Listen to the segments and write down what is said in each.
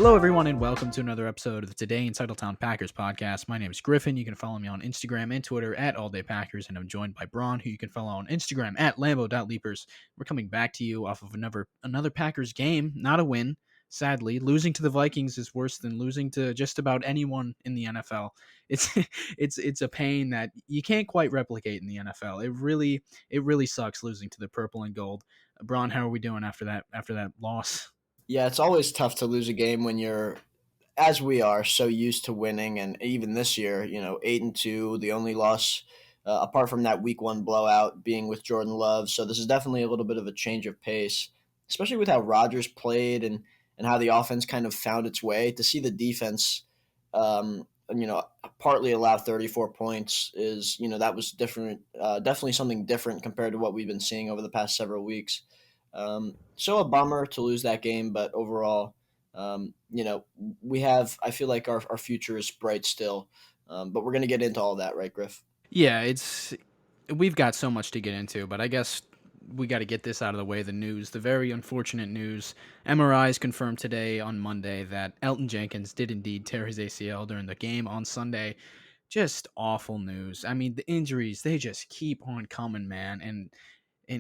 Hello, everyone, and welcome to another episode of the Today in Titletown Packers Podcast. My name is Griffin. You can follow me on Instagram and Twitter at AllDayPackers, and I'm joined by Bron, who you can follow on Instagram at Lambeau.Leapers. We're coming back to you off of another Packers game, not a win. Sadly, losing to the Vikings is worse than losing to just about anyone in the NFL. It's it's a pain that you can't quite replicate in the NFL. It really sucks losing to the purple and gold. Bron, how are we doing after that loss? Yeah, it's always tough to lose a game when you're, as we are, so used to winning. And even this year, 8-2, the only loss apart from that week one blowout being with Jordan Love. So this is definitely a little bit of a change of pace, especially with how Rodgers played and how the offense kind of found its way. To see the defense, partly allow 34 points is, that was different, definitely something different compared to what we've been seeing over the past several weeks. So a bummer to lose that game, but overall, I feel like our future is bright still. But we're going to get into all that, right, Griff? Yeah, we've got so much to get into, but I guess we got to get this out of the way. The very unfortunate news. MRIs confirmed today on Monday that Elton Jenkins did indeed tear his ACL during the game on Sunday. Just awful news. I mean, the injuries, they just keep on coming, man. And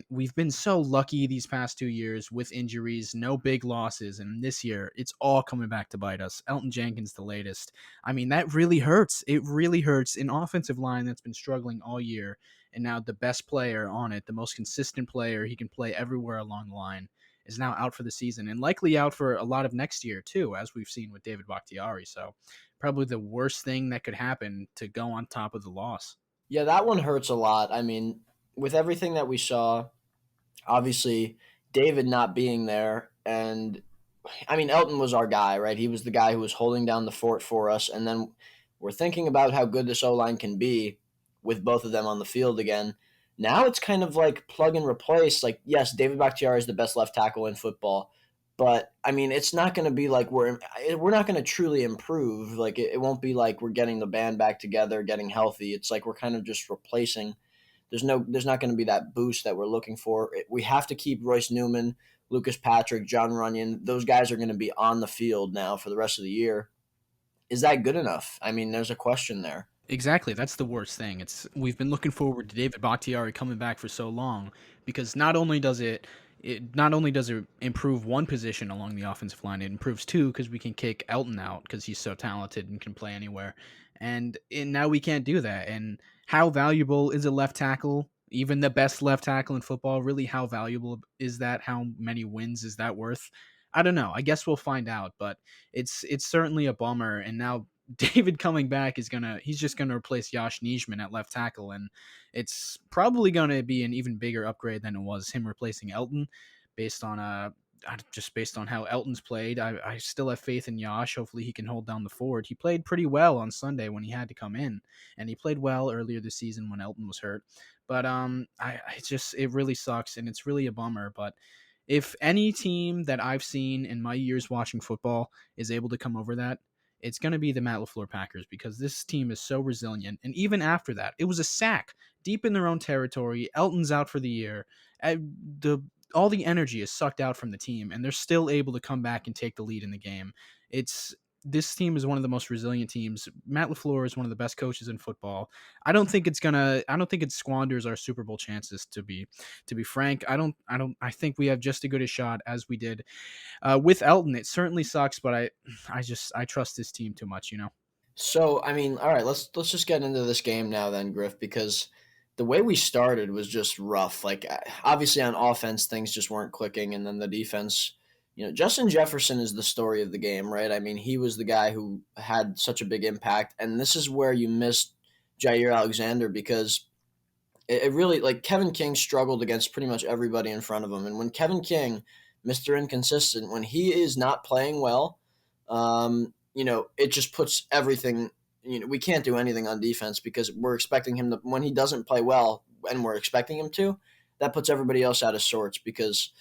we've been so lucky these past 2 years with injuries, no big losses. And this year, it's all coming back to bite us. Elton Jenkins, the latest. I mean, that really hurts. It really hurts. An offensive line that's been struggling all year. And now the best player on it, the most consistent player, he can play everywhere along the line, is now out for the season and likely out for a lot of next year, too, as we've seen with David Bakhtiari. So probably the worst thing that could happen to go on top of the loss. Yeah, that one hurts a lot. I mean, with everything that we saw, obviously David not being there, and I mean Elton was our guy, right? He was the guy who was holding down the fort for us, and then we're thinking about how good this O-line can be with both of them on the field again. Now it's kind of like plug and replace. Like, yes, David Bakhtiari is the best left tackle in football, but I mean, it's not going to be like we're not going to truly improve. Like, it won't be like we're getting the band back together, getting healthy. It's like we're kind of just replacing. There's not going to be that boost that we're looking for. We have to keep Royce Newman, Lucas Patrick, John Runyon. Those guys are going to be on the field now for the rest of the year. Is that good enough? I mean, there's a question there. Exactly, that's the worst thing. We've been looking forward to David Bakhtiari coming back for so long because not only does it improve one position along the offensive line, it improves two because we can kick Elton out because he's so talented and can play anywhere. And now we can't do that. And how valuable is a left tackle? Even the best left tackle in football, really, how valuable is that? How many wins is that worth? I don't know. I guess we'll find out, but it's certainly a bummer. And now David coming back he's just gonna replace Josh Nijman at left tackle, and it's probably gonna be an even bigger upgrade than it was him replacing Elton, based on how Elton's played. I still have faith in Josh. Hopefully he can hold down the fort. He played pretty well on Sunday when he had to come in, and he played well earlier this season when Elton was hurt. But it really sucks, and it's really a bummer. But if any team that I've seen in my years watching football is able to come over that, it's going to be the Matt LaFleur Packers because this team is so resilient. And even after that, it was a sack deep in their own territory. Elton's out for the year. All the energy is sucked out from the team, and they're still able to come back and take the lead in the game. This team is one of the most resilient teams. Matt LaFleur is one of the best coaches in football. I don't think it squanders our Super Bowl chances, to be frank. I think we have just as good a shot as we did with Elton. It certainly sucks, but I trust this team too much, So, I mean, all right, let's just get into this game now then, Griff, because the way we started was just rough. Like, obviously on offense, things just weren't clicking, and then the defense, Justin Jefferson is the story of the game, right? I mean, he was the guy who had such a big impact, and this is where you missed Jair Alexander because it really, like, Kevin King struggled against pretty much everybody in front of him, and when Kevin King, Mr. Inconsistent, when he is not playing well, it just puts everything. We can't do anything on defense because we're expecting him to, when he doesn't play well and we're expecting him to, that puts everybody else out of sorts because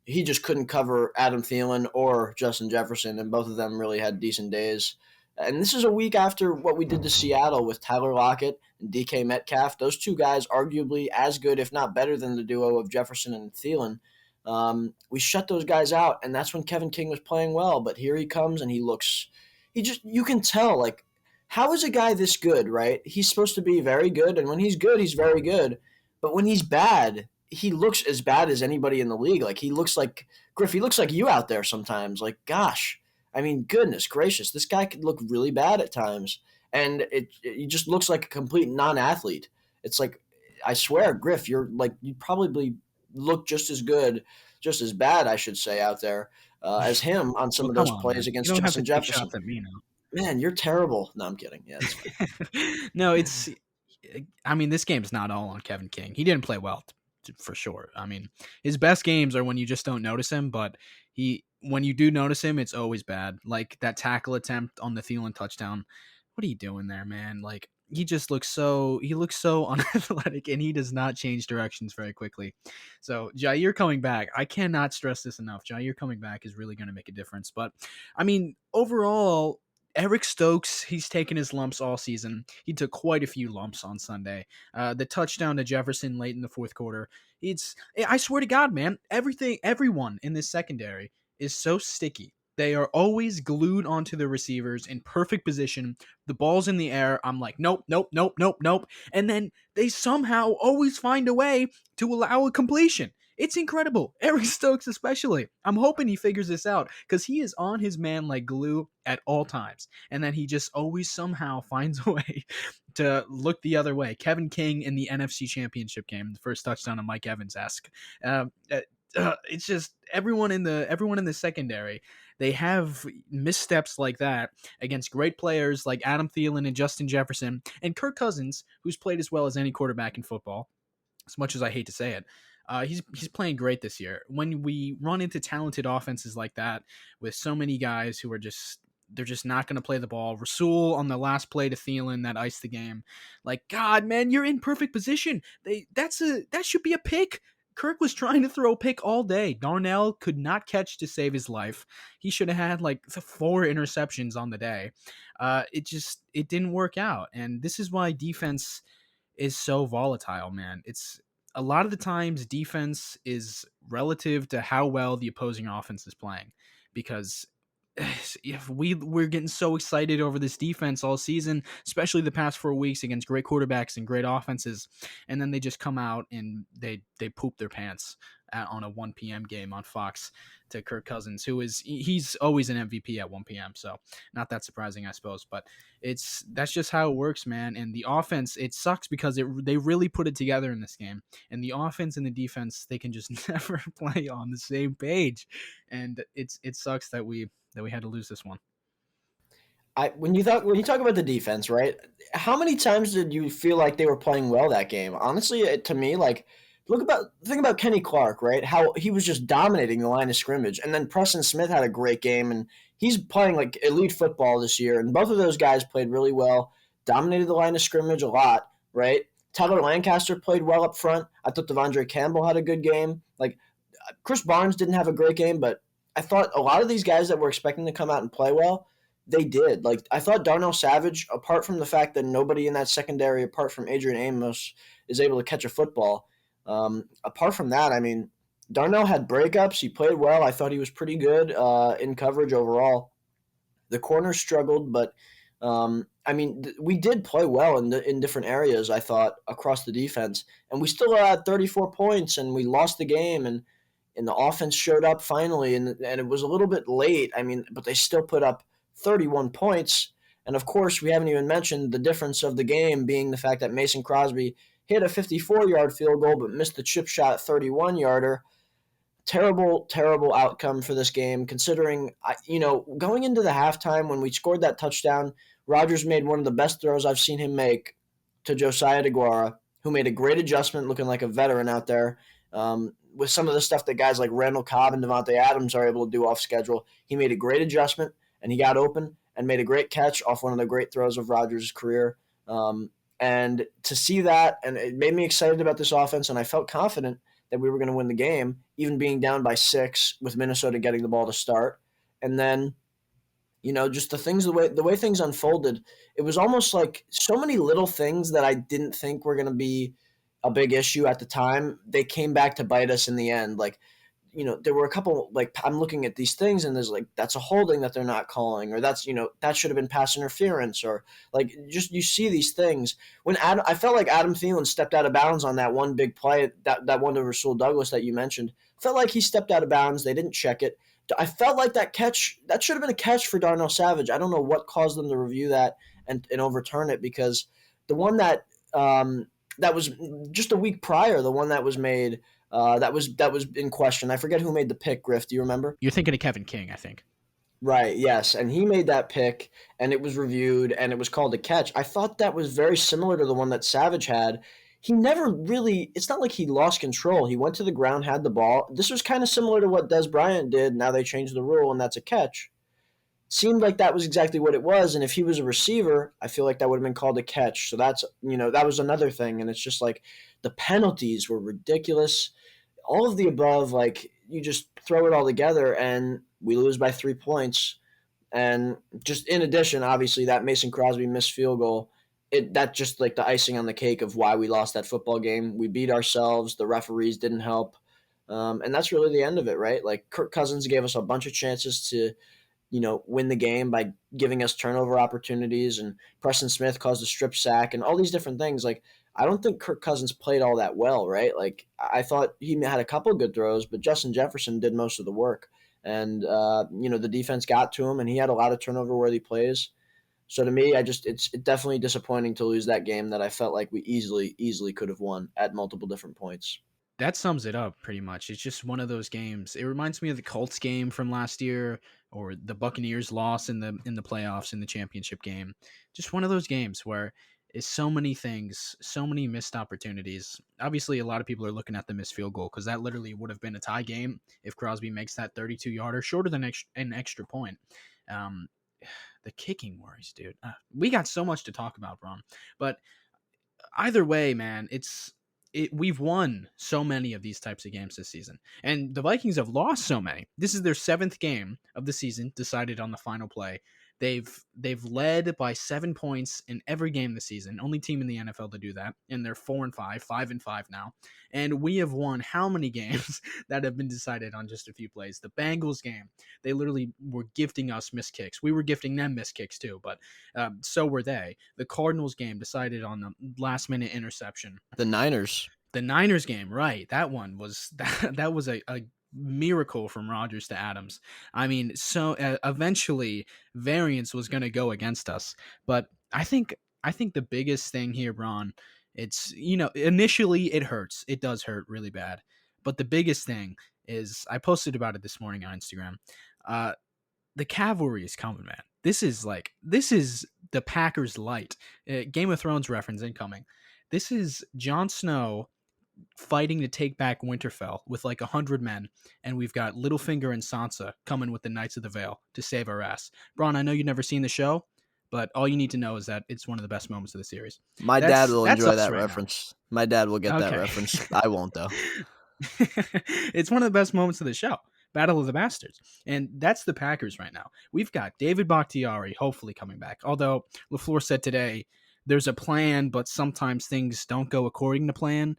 he just couldn't cover Adam Thielen or Justin Jefferson, and both of them really had decent days. And this is a week after what we did to Seattle with Tyler Lockett and DK Metcalf. Those two guys arguably as good, if not better than the duo of Jefferson and Thielen. We shut those guys out, and that's when Kevin King was playing well. But here he comes, and you can tell, like, how is a guy this good, right? He's supposed to be very good, and when he's good, he's very good. But when he's bad, he looks as bad as anybody in the league. Like, he looks like Griff. He looks like you out there sometimes. Like, gosh, I mean, goodness gracious, this guy could look really bad at times, and it just looks like a complete non-athlete. It's like, I swear, Griff, you probably look just as good, just as bad, I should say, out there as him on some Well, of come those on, man. plays You against don't have to Justin take Jefferson. shots at me now. Man, you're terrible. No, I'm kidding. Yeah, it's fine. No, I mean, this game's not all on Kevin King. He didn't play well, for sure. I mean, his best games are when you just don't notice him, but when you do notice him, it's always bad. Like that tackle attempt on the Thielen touchdown. What are you doing there, man? Like, he looks so unathletic, and he does not change directions very quickly. So Jair coming back, I cannot stress this enough. Jair coming back is really going to make a difference. But I mean, overall, Eric Stokes, he's taken his lumps all season. He took quite a few lumps on Sunday. The touchdown to Jefferson late in the fourth quarter. I swear to God, man, everyone in this secondary is so sticky. They are always glued onto the receivers in perfect position. The ball's in the air. I'm like, nope, nope, nope, nope, nope. And then they somehow always find a way to allow a completion. It's incredible. Eric Stokes, especially. I'm hoping he figures this out because he is on his man like glue at all times. And then he just always somehow finds a way to look the other way. Kevin King in the NFC Championship game, the first touchdown of Mike Evans-esque. It's just everyone in the secondary. They have missteps like that against great players like Adam Thielen and Justin Jefferson and Kirk Cousins, who's played as well as any quarterback in football. As much as I hate to say it, he's playing great this year. When we run into talented offenses like that with so many guys who are they're just not going to play the ball. Rasul on the last play to Thielen that iced the game. Like, God, man, you're in perfect position. That should be a pick. Kirk was trying to throw a pick all day. Darnell could not catch to save his life. He should have had like 4 interceptions on the day. It didn't work out, and this is why defense is so volatile, man. It's a lot of the times defense is relative to how well the opposing offense is playing, because if we're getting so excited over this defense all season, especially the past 4 weeks against great quarterbacks and great offenses, and then they just come out and they poop their pants on a 1 p.m. game on Fox to Kirk Cousins, he's always an MVP at 1 p.m. So not that surprising, I suppose, but that's just how it works, man. And the offense, it sucks because they really put it together in this game, and the offense and the defense, they can just never play on the same page, and it sucks that we had to lose this one. When you talk about the defense, right? How many times did you feel like they were playing well that game? Honestly, to me, like, think about Kenny Clark, right? How he was just dominating the line of scrimmage, and then Preston Smith had a great game, and he's playing like elite football this year. And both of those guys played really well, dominated the line of scrimmage a lot, right? Tyler Lancaster played well up front. I thought Devondre Campbell had a good game. Like, Chris Barnes didn't have a great game, but I thought a lot of these guys that were expecting to come out and play well, they did. Like, I thought Darnell Savage, apart from the fact that nobody in that secondary, apart from Adrian Amos, is able to catch a football. Apart from that, I mean, Darnell had breakups. He played well. I thought he was pretty good in coverage overall. The corners struggled, but I mean, we did play well in different areas, I thought, across the defense. And we still had 34 points, and we lost the game, and the offense showed up finally, and it was a little bit late. I mean, but they still put up 31 points. And, of course, we haven't even mentioned the difference of the game being the fact that Mason Crosby hit a 54-yard field goal but missed the chip shot 31-yarder. Terrible, terrible outcome for this game, considering, going into the halftime when we scored that touchdown, Rodgers made one of the best throws I've seen him make to Josiah DeGuara, who made a great adjustment, looking like a veteran out there. With some of the stuff that guys like Randall Cobb and Devontae Adams are able to do off schedule, he made a great adjustment, and he got open and made a great catch off one of the great throws of Rodgers' career. And to see that, and it made me excited about this offense, and I felt confident that we were going to win the game, even being down by 6 with Minnesota getting the ball to start. And then, just the way things unfolded, it was almost like so many little things that I didn't think were going to be a big issue at the time. They came back to bite us in the end. Like, there were a couple, like, I'm looking at these things and there's like, that's a holding that they're not calling, or that's, that should have been pass interference, or like, just, you see these things. I felt like Adam Thielen stepped out of bounds on that one big play, that one to Rasul Douglas that you mentioned. Felt like he stepped out of bounds. They didn't check it. I felt like that should have been a catch for Darnell Savage. I don't know what caused them to review that and overturn it, because the one that was just a week prior, the one that was made, that was in question. I forget who made the pick. Griff, do you remember? You're thinking of Kevin King, I think. Right. Yes, and he made that pick, and it was reviewed, and it was called a catch. I thought that was very similar to the one that Savage had. He never really. It's not like he lost control. He went to the ground, had the ball. This was kind of similar to what Des Bryant did. Now they changed the rule, and that's a catch. Seemed like that was exactly what it was, and if he was a receiver, I feel like that would have been called a catch. So that's, that was another thing, and it's just like the penalties were ridiculous. All of the above, like, you just throw it all together, and we lose by 3 points. And just in addition, obviously, that Mason Crosby missed field goal, that just like the icing on the cake of why we lost that football game. We beat ourselves. The referees didn't help. And that's really the end of it, right? Like, Kirk Cousins gave us a bunch of chances to win the game by giving us turnover opportunities, and Preston Smith caused a strip sack and all these different things. Like, I don't think Kirk Cousins played all that well, right? Like, I thought he had a couple good throws, but Justin Jefferson did most of the work. And, the defense got to him, and he had a lot of turnover-worthy plays. So to me, it's definitely disappointing to lose that game that I felt like we easily could have won at multiple different points. That sums it up pretty much. It's just one of those games. It reminds me of the Colts game from last year, or the Buccaneers loss in the playoffs in the championship game. Just one of those games where is so many things, so many missed opportunities. Obviously, a lot of people are looking at the missed field goal because that literally would have been a tie game if Crosby makes that 32-yarder shorter than an extra point. The kicking worries, dude. We got so much to talk about, Bron. But either way, man, we've won so many of these types of games this season, and the Vikings have lost so many. This is their 7th game of the season, decided on the final play. They've led by 7 points in every game this season. Only team in the NFL to do that, and they're 4-5, 5-5 now. And we have won how many games that have been decided on just a few plays? The Bengals game, they literally were gifting us missed kicks. We were gifting them missed kicks too, but so were they. The Cardinals game decided on the last-minute interception. The Niners game, right? That one was that was a miracle from Rodgers to Adams. I mean, so eventually variance was going to go against us, but I think the biggest thing here, Bron, it's initially it hurts. It does hurt really bad, but the biggest thing is I posted about it this morning on Instagram. The cavalry is coming, man. This is the Packers light. Game of Thrones reference incoming. This is Jon Snow fighting to take back Winterfell with like 100 men, and we've got Littlefinger and Sansa coming with the Knights of the Vale to save our ass. Bron, I know you've never seen the show, but all you need to know is that it's one of the best moments of the series. My dad will enjoy that reference. My dad will get that reference. I won't, though. It's one of the best moments of the show. Battle of the Bastards. And that's the Packers right now. We've got David Bakhtiari hopefully coming back. Although LaFleur said today there's a plan, but sometimes things don't go according to plan.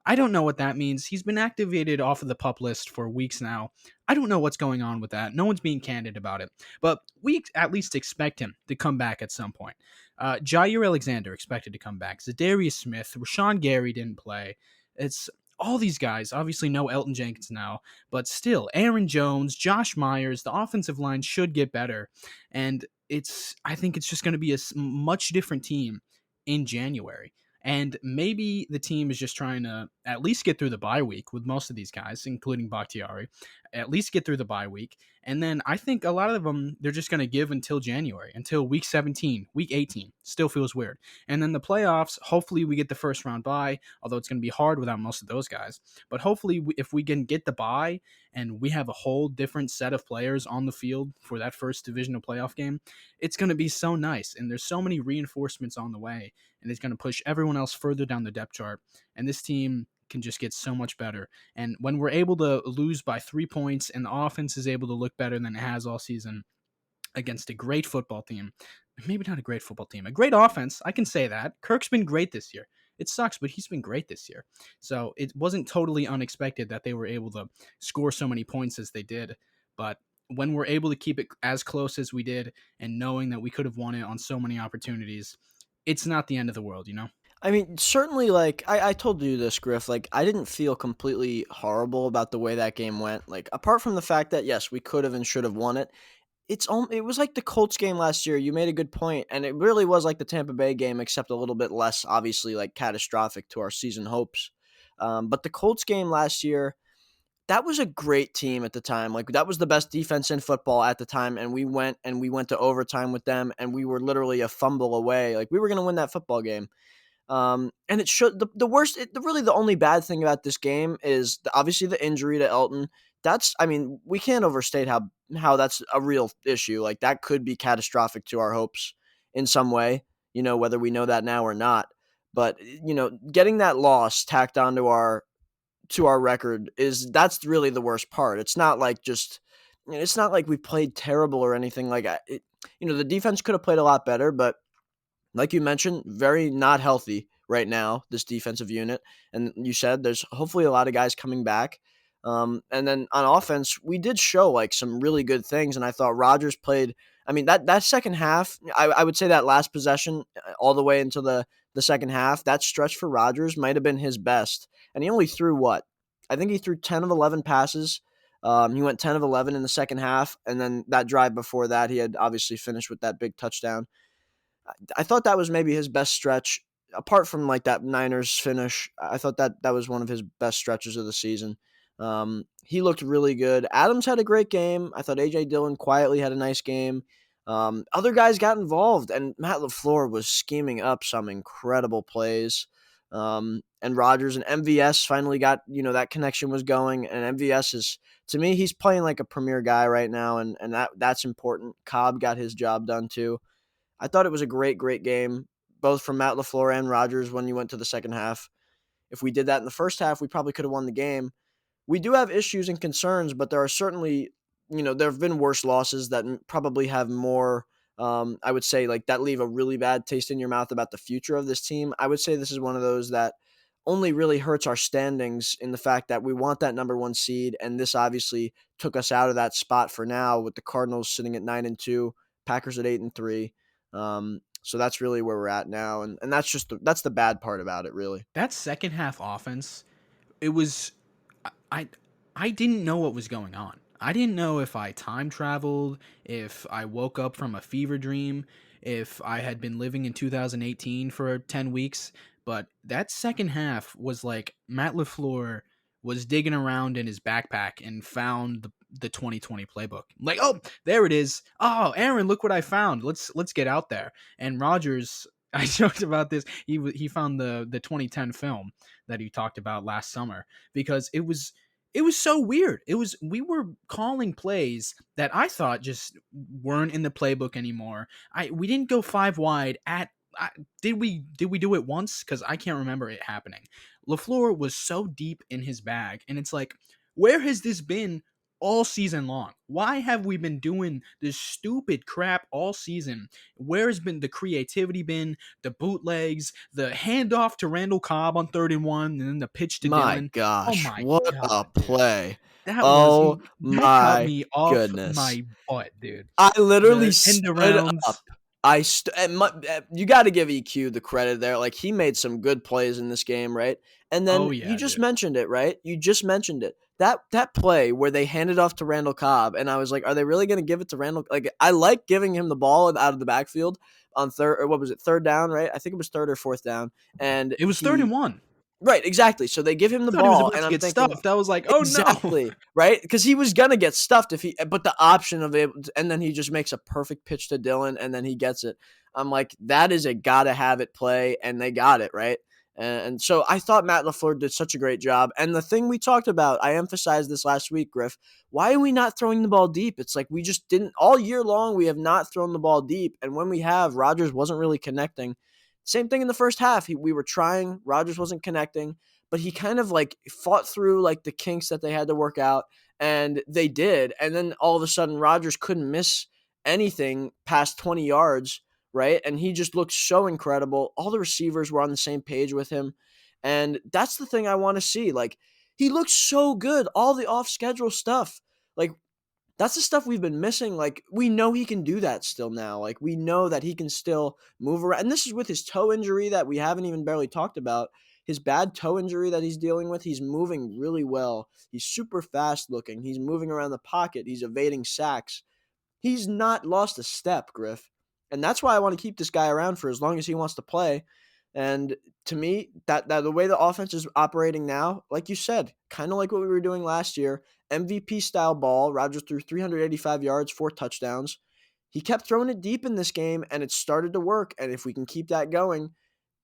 I don't know what that means. He's been activated off of the PUP list for weeks now. I don't know what's going on with that. No one's being candid about it. But we at least expect him to come back at some point. Jair Alexander expected to come back. Zadarius Smith. Rashawn Gary didn't play. It's all these guys. Obviously no Elton Jenkins now. But still, Aaron Jones, Josh Myers, the offensive line should get better. And I think it's just going to be a much different team in January. And maybe the team is just trying to at least get through the bye week with most of these guys, including Bakhtiari, at least get through the bye week. And then I think a lot of them, they're just going to give until January, until week 17, week 18. Still feels weird. And then the playoffs, hopefully we get the first round bye, although it's going to be hard without most of those guys. But hopefully if we can get the bye and we have a whole different set of players on the field for that first divisional playoff game, it's going to be so nice. And there's so many reinforcements on the way, and it's going to push everyone else further down the depth chart. And this team can just get so much better. And when we're able to lose by 3 points and the offense is able to look better than it has all season against a great football team, maybe not a great football team, a great offense, I can say that. Kirk's been great this year. It sucks, but he's been great this year. So it wasn't totally unexpected that they were able to score so many points as they did. But when we're able to keep it as close as we did and knowing that we could have won it on so many opportunities, it's not the end of the world, you know? I mean, certainly, like, I told you this, Griff, like, I didn't feel completely horrible about the way that game went. Like, apart from the fact that, yes, we could have and should have won it, it was like the Colts game last year. You made a good point, and it really was like the Tampa Bay game, except a little bit less, obviously, like, catastrophic to our season hopes. But the Colts game last year, that was a great team at the time. Like, that was the best defense in football at the time, and we went to overtime with them, and we were literally a fumble away. Like, we were going to win that football game. And it should the worst, really the only bad thing about this game is obviously the injury to Elton. I mean, we can't overstate how that's a real issue. Like, that could be catastrophic to our hopes in some way, whether we know that now or not. But, getting that loss tacked onto our record that's really the worst part. It's not like we played terrible or anything like that. The defense could have played a lot better, but like you mentioned, very not healthy right now, this defensive unit. And you said there's hopefully a lot of guys coming back. And then on offense, we did show like some really good things. And I thought Rodgers played, I mean, that second half, I would say that last possession all the way into the second half, that stretch for Rodgers might have been his best. And he only threw what? I think he threw 10 of 11 passes. He went 10 of 11 in the second half. And then that drive before that, he had obviously finished with that big touchdown. I thought that was maybe his best stretch, apart from like that Niners finish. I thought that was one of his best stretches of the season. He looked really good. Adams had a great game. I thought A.J. Dillon quietly had a nice game. Other guys got involved, and Matt LaFleur was scheming up some incredible plays. And Rodgers and MVS finally got, that connection was going. And MVS is, to me, he's playing like a premier guy right now, and that's important. Cobb got his job done too. I thought it was a great, great game, both from Matt LaFleur and Rodgers when you went to the second half. If we did that in the first half, we probably could have won the game. We do have issues and concerns, but there are certainly, there have been worse losses that probably have more, I would say, like that leave a really bad taste in your mouth about the future of this team. I would say this is one of those that only really hurts our standings in the fact that we want that number 1 seed, and this obviously took us out of that spot for now with the Cardinals sitting at 9-2, Packers at 8-3. So that's really where we're at now, and that's the bad part about it, really. That second half offense, it was I didn't know what was going on. I didn't know if I time traveled, if I woke up from a fever dream, if I had been living in 2018 for 10 weeks, but that second half was like Matt LaFleur was digging around in his backpack and found the 2020 playbook. Like, oh, there it is. Oh, Aaron, look what I found. Let's get out there. And Rodgers, I joked about this. He found the 2010 film that he talked about last summer because it was so weird. We were calling plays that I thought just weren't in the playbook anymore. We didn't go 5 wide did we do it once? Because I can't remember it happening. LaFleur was so deep in his bag, and it's like, where has this been all season long? Why have we been doing this stupid crap all season? Where has been the creativity been? The bootlegs, the handoff to Randall Cobb on 3rd and 1, and then the pitch to My Dillon. gosh, Oh my what god, a play! that Oh cut my me off goodness! my butt, dude. I literally The end stood up. arounds. You got to give EQ the credit there. Like, he made some good plays in this game, right? And then Oh you yeah, just dude. mentioned it, right? You just mentioned it. That play where they handed off to Randall Cobb, and I was like, are they really going to give it to Randall? Like, I like giving him the ball out of the backfield on third down, right? I think it was 3rd or 4th down, and It was 3rd and 1. right, exactly. So they give him the Thought he was ball, about and to I'm get thinking, stuffed. I was like, oh no. exactly, right? Because he was gonna get stuffed but the option of it, and then he just makes a perfect pitch to Dillon, and then he gets it. I'm like, that is a gotta have it play, and they got it, right? And so I thought Matt LaFleur did such a great job. And the thing we talked about, I emphasized this last week, Griff, why are we not throwing the ball deep? It's like we just didn't, all year long, we have not thrown the ball deep. And when we have, Rodgers wasn't really connecting. Same thing in the first half. We were trying, Rodgers wasn't connecting, but he kind of like fought through like the kinks that they had to work out, and they did. And then all of a sudden, Rodgers couldn't miss anything past 20 yards right? And he just looked so incredible. All the receivers were on the same page with him. And that's the thing I want to see. Like, he looks so good. All the off schedule stuff. Like, that's the stuff we've been missing. Like, we know he can do that still now. Like, we know that he can still move around. And this is with his toe injury that we haven't even barely talked about. His bad toe injury that he's dealing with, he's moving really well. He's super fast looking. He's moving around the pocket. He's evading sacks. He's not lost a step, Griff. And that's why I want to keep this guy around for as long as he wants to play. And to me, that the way the offense is operating now, like you said, kind of like what we were doing last year, MVP style ball. Rodgers threw 385 yards, 4 touchdowns. He kept throwing it deep in this game, and it started to work. And if we can keep that going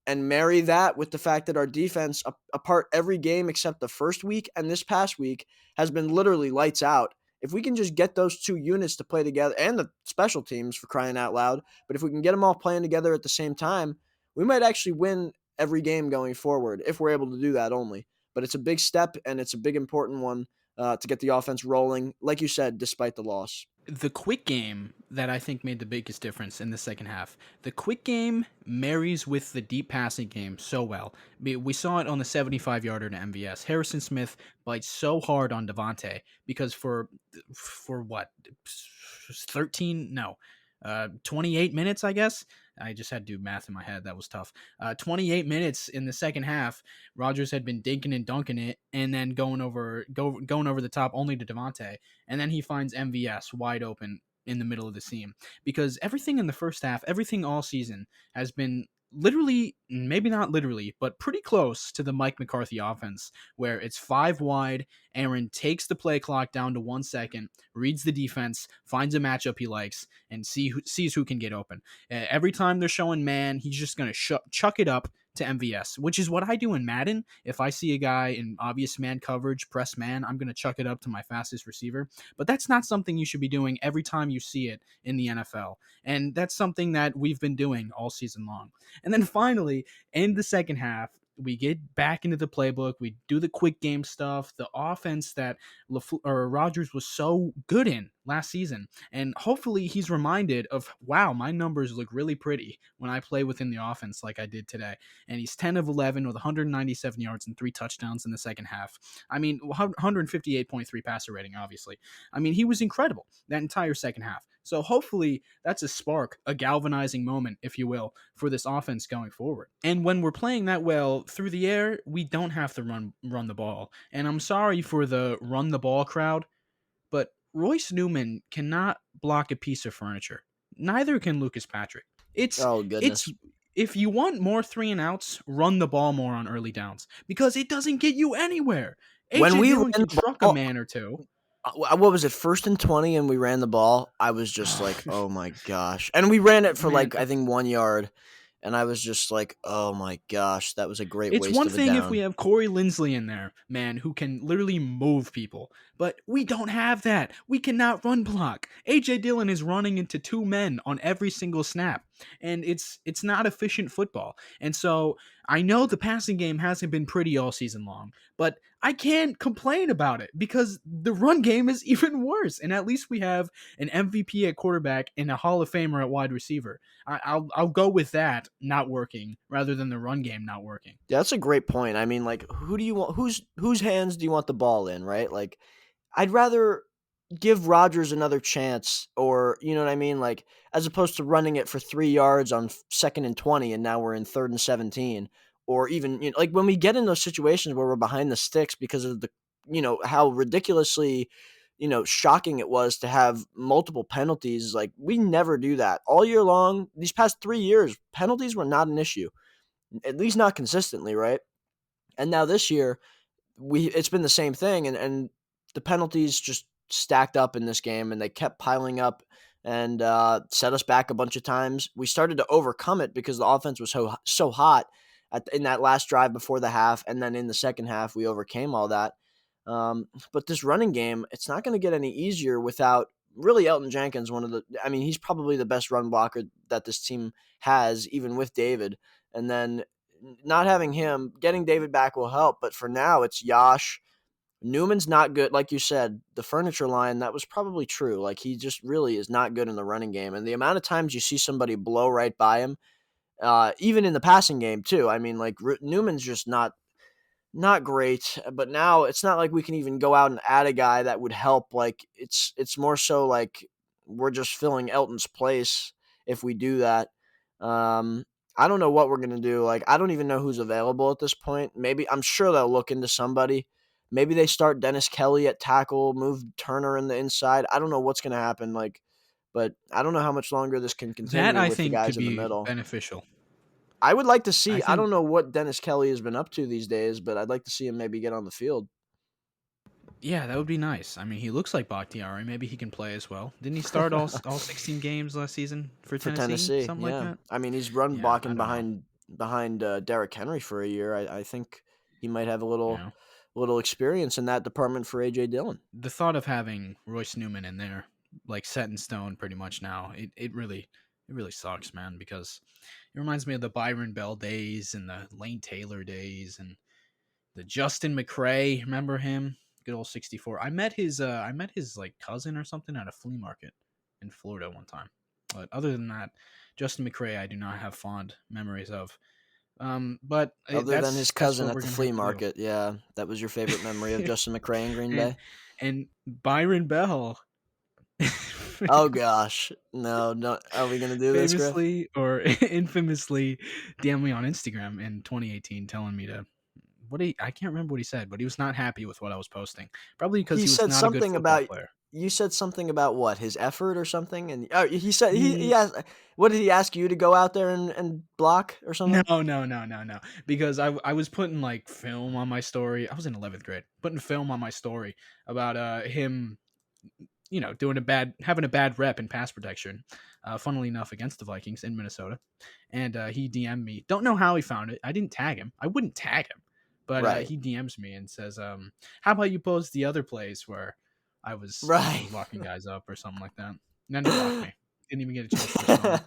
and marry that with the fact that our defense, apart every game except the first week and this past week, has been literally lights out. If we can just get those two units to play together, and the special teams for crying out loud, but if we can get them all playing together at the same time, we might actually win every game going forward if we're able to do that only. But it's a big step, and it's a big important one to get the offense rolling, like you said, despite the loss. The quick game that I think made the biggest difference in the second half. The quick game marries with the deep passing game so well. We saw it on the 75-yarder to MVS. Harrison Smith bites so hard on Devontae because for what, 28 minutes, I guess. I just had to do math in my head. That was tough. 28 minutes in the second half, Rodgers had been dinking and dunking it, and then going over the top only to Devontae, and then he finds MVS wide open in the middle of the seam. Because everything in the first half, everything all season has been literally, maybe not literally, but pretty close to the Mike McCarthy offense, where it's 5 wide. Aaron takes the play clock down to 1 second, reads the defense, finds a matchup he likes, and sees who can get open. Every time they're showing man, he's just going to chuck it up to MVS, which is what I do in Madden. If I see a guy in obvious man coverage, press man, I'm going to chuck it up to my fastest receiver. But that's not something you should be doing every time you see it in the NFL. And that's something that we've been doing all season long. And then finally, in the second half, we get back into the playbook. We do the quick game stuff, the offense that Rodgers was so good in last season. And hopefully he's reminded of, wow, my numbers look really pretty when I play within the offense like I did today. And he's 10 of 11 with 197 yards and 3 touchdowns in the second half. I mean, 158.3 passer rating, obviously. I mean, he was incredible that entire second half. So hopefully that's a spark, a galvanizing moment, if you will, for this offense going forward. And when we're playing that well through the air, we don't have to run the ball. And I'm sorry for the run the ball crowd, but Royce Newman cannot block a piece of furniture. Neither can Lucas Patrick. Oh, goodness. It's if you want more 3 and outs, run the ball more on early downs because it doesn't get you anywhere. When AJ we Dillon ran can the truck a ball, man or two. what was it, 1st and 20, and we ran the ball? I was just like, oh my gosh. And we ran it for Man, I think 1 yard. And I was just like, oh my gosh, that was a great it's waste one of a thing if down. we have Corey Linsley in there, man, who can literally move people. But we don't have that. We cannot run block. AJ Dillon is running into 2 men on every single snap. And it's not efficient football. And so I know the passing game hasn't been pretty all season long, but I can't complain about it because the run game is even worse. And at least we have an MVP at quarterback and a Hall of Famer at wide receiver. I'll go with that not working rather than the run game not working. Yeah, that's a great point. I mean, like, who do you want? Whose hands do you want the ball in, right? Like, I'd rather give Rodgers another chance, or you know what I mean, like, as opposed to running it for 3 yards on 2nd and 20, and now we're in 3rd and 17, or even like when we get in those situations where we're behind the sticks because of the how ridiculously shocking it was to have multiple penalties. Like, we never do that all year long. These past 3 years, penalties were not an issue, at least not consistently, right? And now this year, it's been the same thing, and the penalties just stacked up in this game, and they kept piling up and set us back a bunch of times. We started to overcome it because the offense was so hot in that last drive before the half, and then in the second half, we overcame all that. But this running game, it's not going to get any easier without really Elton Jenkins. He's probably the best run blocker that this team has, even with David. And then not having him, getting David back will help. But for now, it's Yash, Newman's not good. Like you said, the furniture line, that was probably true. Like, he just really is not good in the running game. And the amount of times you see somebody blow right by him, even in the passing game too. I mean, like, Newman's just not great, but now it's not like we can even go out and add a guy that would help. Like, it's more so like we're just filling Elton's place if we do that. Um, I don't know what we're gonna do. Like, I don't even know who's available at this point. Maybe I'm sure they'll look into somebody. Maybe they start Dennis Kelly at tackle, move Turner in the inside. I don't know what's gonna happen. Like, but I don't know how much longer this can That continue I with the think guys could in the be middle. beneficial. I would like to I see. I think don't know what Dennis Kelly has been up to these days, but I'd like to see him maybe get on the field Yeah, that would be nice. I mean, he looks like Bakhtiari. Maybe he can play as well. Didn't he start all 16 games last season for for Tennessee? Tennessee. Something like Yeah, that. I mean, he's run Yeah, I blocking don't know. behind Derrick Henry for a year. I think he might have a You know, little experience in that department for AJ Dillon. the thought of having Royce Newman in there, like set in stone, pretty much now, it really sucks, man. Because it reminds me of the Byron Bell days and the Lane Taylor days and the Justin McCray. Remember him? Good old 64. I met his like cousin or something at a flea market in Florida one time. But other than that, Justin McCray, I do not have fond memories of. But Other than his that's cousin what at we're the gonna flea have to market, yeah, that was your favorite memory of do. Justin McCray in Green and Bay. and Byron Bell, Oh gosh, no, no. Are we gonna do this, Griff? famously or infamously, DM me on Instagram in 2018, telling me to I can't remember what he said, but he was not happy with what I was posting. Probably because He he was said not a good something football about player. you said something about what, his effort or something, and he said he He asked, what did he ask you to go out there and block or No, something? no, no, no, no. Because I was putting like film on my story. I was in 11th grade, putting film on my story about him, doing having a bad rep in pass protection. Funnily enough, against the Vikings in Minnesota, and he DM'd me. Don't know how he found it. I didn't tag him. I wouldn't tag him, but Right, he DMs me and says, "How about you post the other plays where I was right. locking guys up or something like that?" And then he blocked me. Didn't even get a chance to respond.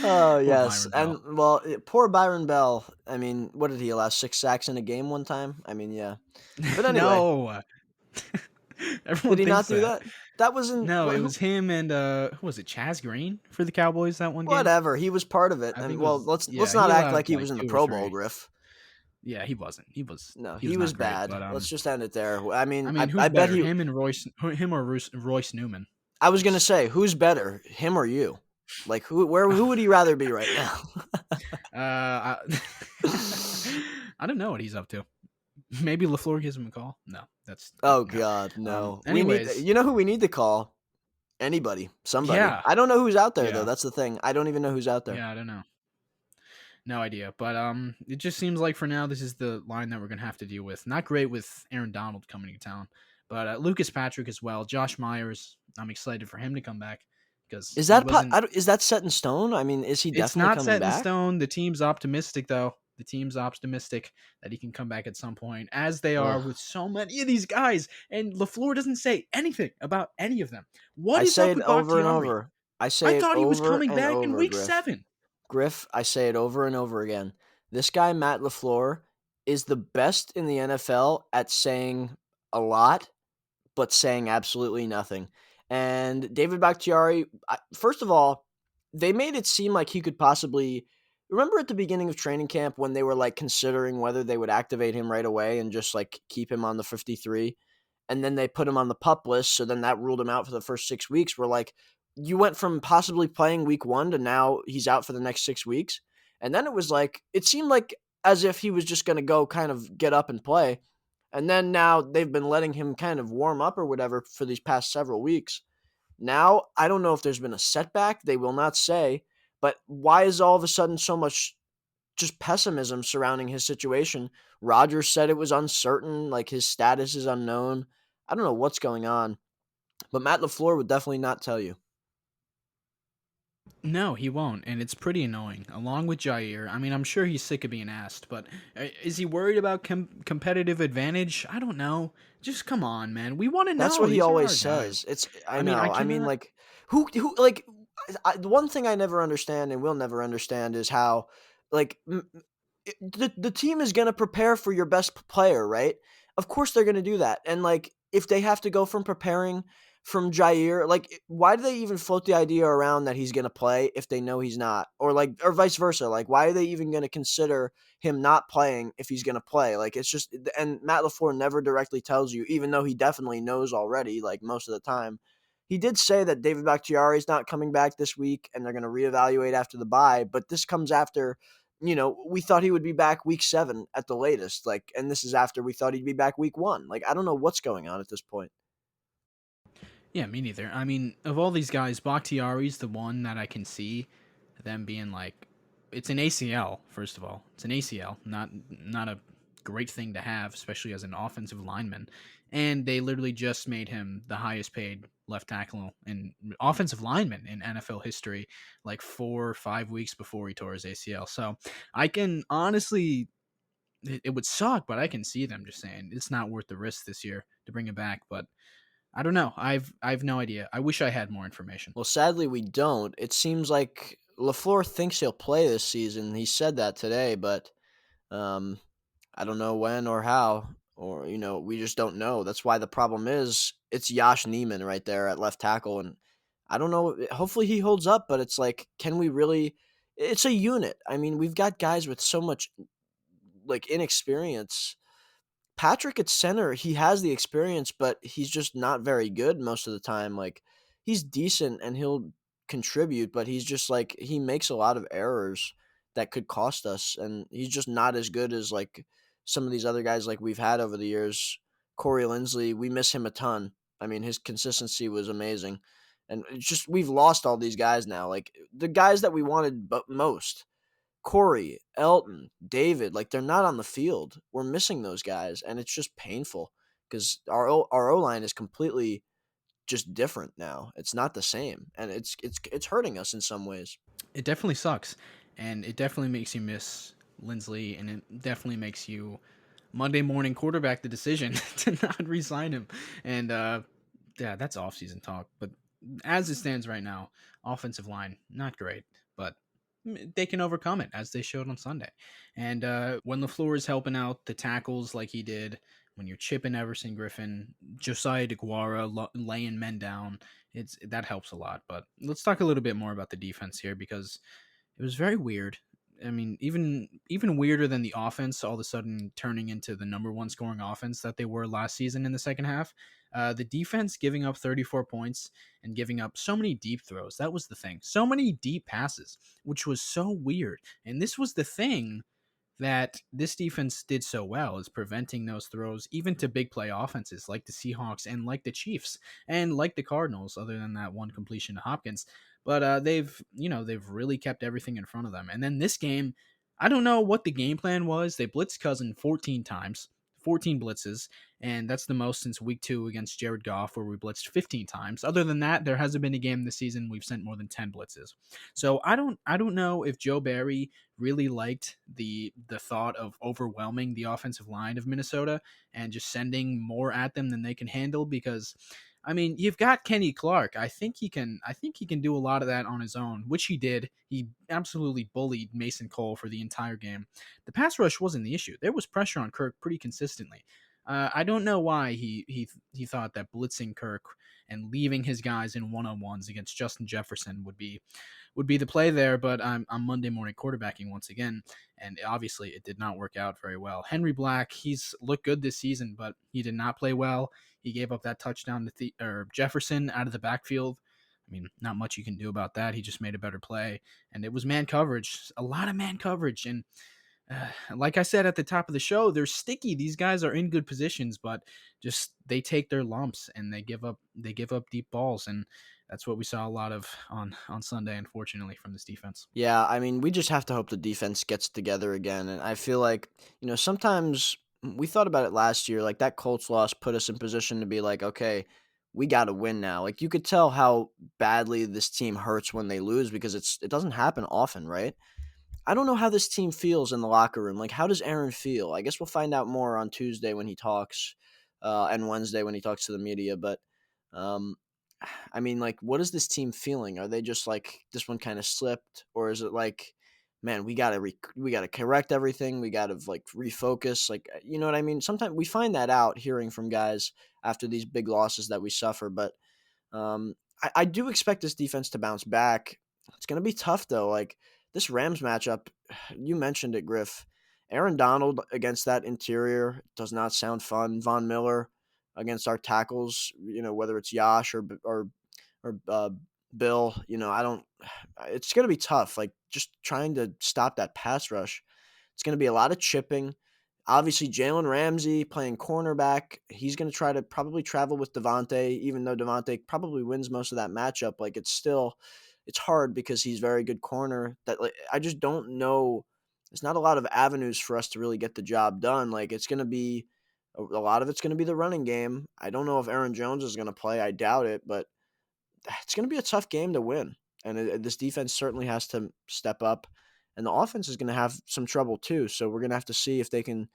Oh Poor yes, Byron Bell. and well, poor Byron Bell. I mean, what did he allow, 6 sacks in a game one time? I mean, yeah. But anyway, No. did Everyone he not thinks do that. that? That wasn't No, it who. was him and who was it? Chaz Green for the Cowboys that one game. Whatever, he was part of it, I and think it well, was let's yeah. not He act allowed like he like was in the two or Pro Bowl, three. Griff. Yeah, he wasn't. He was No, he he was was not great. bad. But Let's just end it there. I I mean, mean, who's I bet better, he. him or Royce Newman? I was gonna say, who's better, him or you? Like, who would he rather be right now? I, I don't know what he's up to. Maybe LaFleur gives him a call. No, Oh no. God, no. We need. Anyways, You know who we need to call? Anybody, somebody. yeah, I don't know who's out there though. yeah, That's the thing. I don't even know who's out there. yeah. I don't know. No idea, but it just seems like for now this is the line that we're gonna have to deal with. Not great with Aaron Donald coming to town, but Lucas Patrick as well. Josh Myers, I'm excited for him to come back because Is he that wasn't. is that set in stone? I mean, is he It's definitely not coming set in back? stone. The team's optimistic though. The team's optimistic that he can come back at some point, as they are Ugh. with so many of these guys. And LaFleur doesn't say anything about any of them. What I is say up it with over and Bakhtiari? over. I I say it thought he was over coming and back in over, week Griff. 7. Griff, I say it over and over again. This guy, Matt LaFleur, is the best in the NFL at saying a lot, but saying absolutely nothing. And David Bakhtiari, first of all, they made it seem like he could possibly. Remember at the beginning of training camp when they were like considering whether they would activate him right away and just like keep him on the 53? And then they put him on the pup list. So then that ruled him out for the first 6 weeks. We're like, you went from possibly playing week 1 to now he's out for the next 6 weeks. And then it was like, it seemed like as if he was just going to go kind of get up and play. And then now they've been letting him kind of warm up or whatever for these past several weeks. Now, I don't know if there's been a setback. They will not say. But why is all of a sudden so much just pessimism surrounding his situation? Rodgers said it was uncertain, like his status is unknown. I don't know what's going on. But Matt LaFleur would definitely not tell you. No, he won't, and it's pretty annoying. Along with Jair, I mean, I'm sure he's sick of being asked, but is he worried about competitive advantage? I don't know. Just come on, man. We want to That's know. what he These are always our guys. says. I I mean, I know. I mean, cannot. like, who, like, the one thing I never understand and will never understand is how, like, the team is going to prepare for your best player, right? Of course they're going to do that. And like if they have to go from preparing from Jair, like why do they even float the idea around that he's going to play if they know he's not? Or vice versa. Like why are they even going to consider him not playing if he's going to play? Like it's just, and Matt LaFleur never directly tells you, even though he definitely knows already, like most of the time. He did say that David Bakhtiari is not coming back this week and they're going to reevaluate after the bye, but this comes after, we thought he would be back week 7 at the latest. Like, and this is after we thought he'd be back week 1. Like, I don't know what's going on at this point. Yeah, me neither. I mean, of all these guys, Bakhtiari's the one that I can see them being like, it's an ACL. First of all, it's an ACL, not a great thing to have, especially as an offensive lineman. And they literally just made him the highest paid left tackle and offensive lineman in NFL history, like 4 or 5 weeks before he tore his ACL. So I can honestly, it would suck, but I can see them just saying it's not worth the risk this year to bring him back. But I don't know. I've no idea. I wish I had more information. Well, sadly, we don't. It seems like LaFleur thinks he'll play this season. He said that today, but um, I don't know when or how, or, we just don't know. That's why the problem is it's Josh Neiman right there at left tackle. And I don't know. Hopefully he holds up, but it's like, can we really? It's a unit. I mean, we've got guys with so much like inexperience. Patrick at center, he has the experience, but he's just not very good most of the time. Like he's decent and he'll contribute, but he's just like he makes a lot of errors that could cost us, and he's just not as good as like some of these other guys like we've had over the years. Corey Linsley, we miss him a ton. I mean, his consistency was amazing, and it's just we've lost all these guys now. Like the guys that we wanted most. Corey, Elton, David, like they're not on the field. We're missing those guys, and it's just painful because our O line is completely just different now. It's not the same, and it's hurting us in some ways. It definitely sucks, and it definitely makes you miss Lindsley, and it definitely makes you Monday morning quarterback the decision to not re-sign him. And yeah, that's off-season talk. But as it stands right now, offensive line not great, but they can overcome it as they showed on Sunday. And when LaFleur is helping out the tackles like he did, when you're chipping Everson Griffin, Josiah DeGuara laying men down, that helps a lot. But let's talk a little bit more about the defense here because it was very weird. I mean, even weirder than the offense all of a sudden turning into the number one scoring offense that they were last season in the second half. The defense giving up 34 points and giving up so many deep throws. That was the thing. So many deep passes, which was so weird. And this was the thing that this defense did so well is preventing those throws even to big play offenses like the Seahawks and like the Chiefs and like the Cardinals, other than that one completion to Hopkins. But they've really kept everything in front of them. And then this game, I don't know what the game plan was. They blitzed Cousin 14 times, 14 blitzes, and that's the most since week 2 against Jared Goff, where we blitzed 15 times. Other than that, there hasn't been a game this season we've sent more than 10 blitzes. So I don't know if Joe Barry really liked the thought of overwhelming the offensive line of Minnesota and just sending more at them than they can handle, because I mean, you've got Kenny Clark. I think he can do a lot of that on his own, which he did. He absolutely bullied Mason Cole for the entire game. The pass rush wasn't the issue. There was pressure on Kirk pretty consistently. I don't know why he thought that blitzing Kirk and leaving his guys in one-on-ones against Justin Jefferson would be the play there, but I'm Monday morning quarterbacking once again, and obviously it did not work out very well. Henry Black, he's looked good this season, but he did not play well. He gave up that touchdown to Jefferson out of the backfield. I mean, not much you can do about that. He just made a better play, and it was man coverage, a lot of man coverage, and like I said at the top of the show, they're sticky. These guys are in good positions, but just they take their lumps and they give up deep balls, and that's what we saw a lot of on Sunday, unfortunately, from this defense. Yeah, I mean, we just have to hope the defense gets together again. And I feel like, sometimes we thought about it last year, like that Colts loss put us in position to be like, okay, we got to win now. Like you could tell how badly this team hurts when they lose because it doesn't happen often, right? I don't know how this team feels in the locker room. Like, how does Aaron feel? I guess we'll find out more on Tuesday when he talks, and Wednesday when he talks to the media. But, um, I mean, like, what is this team feeling? Are they just like this one kind of slipped, or is it like man, we gotta correct everything. We gotta like refocus. Like you know what I mean. Sometimes we find that out hearing from guys after these big losses that we suffer. But I do expect this defense to bounce back. It's gonna be tough though. Like this Rams matchup, you mentioned it, Griff. Aaron Donald against that interior does not sound fun. Von Miller against our tackles, whether it's Yash or Bill, I don't. It's going to be tough. Like just trying to stop that pass rush. It's going to be a lot of chipping. Obviously, Jalen Ramsey playing cornerback. He's going to try to probably travel with Devontae, even though Devontae probably wins most of that matchup. Like it's hard because he's very good corner. That like, I just don't know. There's not a lot of avenues for us to really get the job done. Like it's going to be a lot of it's going to be the running game. I don't know if Aaron Jones is going to play. I doubt it, but it's going to be a tough game to win. And this defense certainly has to step up. And the offense is going to have some trouble too. So we're going to have to see if they can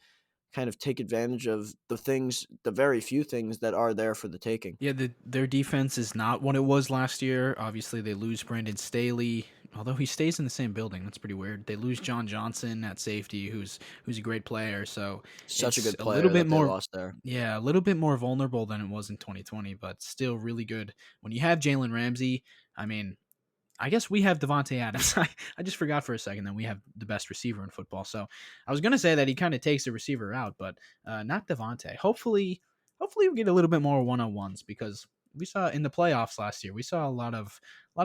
kind of take advantage of the very few things that are there for the taking. Yeah, their defense is not what it was last year. Obviously, they lose Brandon Staley, although he stays in the same building. That's pretty weird. They lose John Johnson at safety, who's a great player. So Such a it's good a player little bit that they more, lost there. yeah, a little bit more vulnerable than it was in 2020, but still really good. When you have Jalen Ramsey, I mean, I guess we have Devontae Adams. I just forgot for a second that we have the best receiver in football. So I was going to say that he kind of takes the receiver out, but not Devontae. Hopefully we get a little bit more one-on-ones because we saw in the playoffs last year, we saw a lot of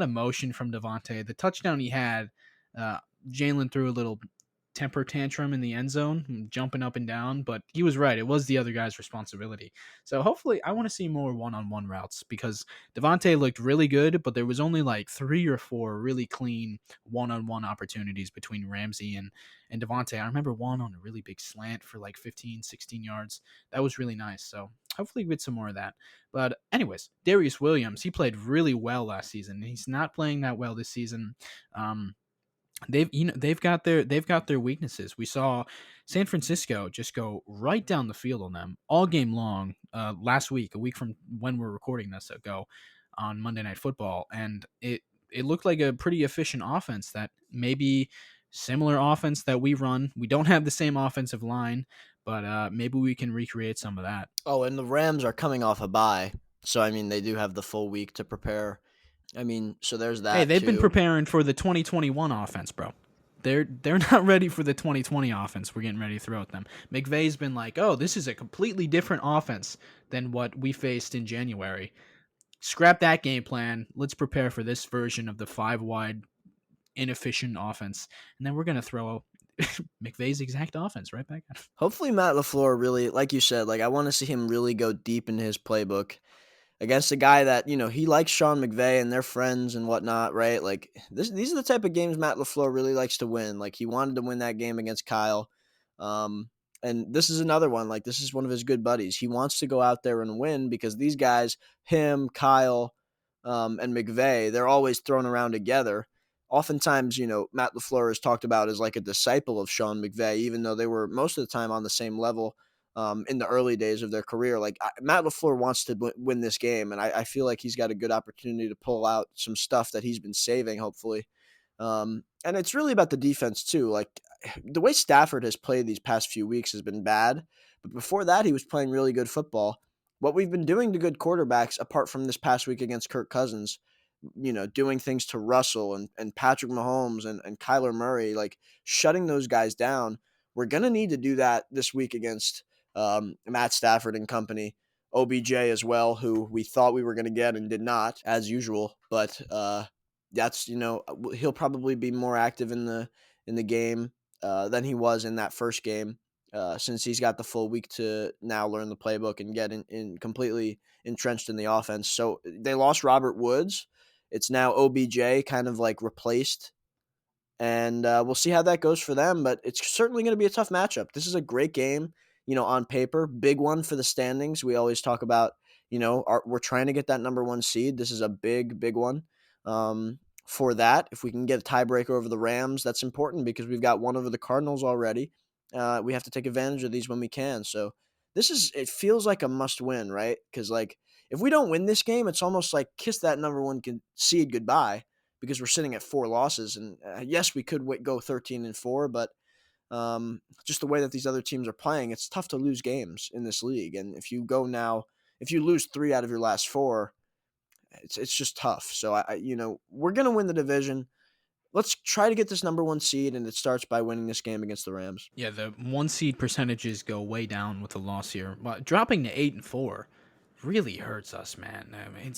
motion from Devontae. The touchdown he had, uh, Jalen threw a little temper tantrum in the end zone, jumping up and down, but he was right. It was the other guy's responsibility. So hopefully I want to see more one-on-one routes because Devontae looked really good, but there was only like 3 or 4 really clean one-on-one opportunities between Ramsey and Devontae. I remember one on a really big slant for like 15, 16 yards. That was really nice. So hopefully we get some more of that. But anyways, Darius Williams, he played really well last season. He's not playing that well this season. They've got their weaknesses. We saw San Francisco just go right down the field on them all game long last week, a week from when we're recording this ago on Monday Night Football, and it looked like a pretty efficient offense that maybe similar offense that we run. We don't have the same offensive line, but maybe we can recreate some of that. Oh, and the Rams are coming off a bye. So, I mean, they do have the full week to prepare. I mean, so there's Hey, that they've been too. preparing for the 2021 offense, bro. They're not ready for the 2020 offense we're getting ready to throw at them. McVay's been like, "Oh, this is a completely different offense than what we faced in January. Scrap that game plan. Let's prepare for this version of the 5 wide inefficient offense, and then we're going to throw McVay's exact offense right back at him." Hopefully, Matt LaFleur really, like you said, like I want to see him really go deep into his playbook against a guy that, he likes Sean McVay and they're friends and whatnot, right? Like these are the type of games Matt LaFleur really likes to win. Like he wanted to win that game against Kyle. And this is another one. Like this is one of his good buddies. He wants to go out there and win because these guys, him, Kyle, and McVay, they're always thrown around together. Oftentimes, Matt LaFleur is talked about as like a disciple of Sean McVay, even though they were most of the time on the same level in the early days of their career. Like Matt LaFleur wants to win this game, and I feel like he's got a good opportunity to pull out some stuff that he's been saving, hopefully. And it's really about the defense too. Like the way Stafford has played these past few weeks has been bad, but before that he was playing really good football. What we've been doing to good quarterbacks, apart from this past week against Kirk Cousins, doing things to Russell and Patrick Mahomes and Kyler Murray, like shutting those guys down, we're going to need to do that this week against Matt Stafford and company. OBJ as well, who we thought we were going to get and did not, as usual. But that's he'll probably be more active in the game than he was in that first game, since he's got the full week to now learn the playbook and get in completely entrenched in the offense. So they lost Robert Woods. It's now OBJ kind of like replaced. And we'll see how that goes for them, but it's certainly going to be a tough matchup. This is a great game, on paper, big one for the standings. We always talk about, we're trying to get that number 1 seed. This is a big, big one. For that, if we can get a tiebreaker over the Rams, that's important because we've got one over the Cardinals already. We have to take advantage of these when we can. So it feels like a must win, right? Because like if we don't win this game, it's almost like kiss that number 1 seed goodbye because we're sitting at 4 losses. And yes, we could go 13-4, but just the way that these other teams are playing, it's tough to lose games in this league. And if you lose 3 out of your last 4, it's just tough. So we're gonna win the division. Let's try to get this number 1 seed, and it starts by winning this game against the Rams. Yeah, the 1 seed percentages go way down with the loss here. But dropping to 8-4 really hurts us, man. I mean,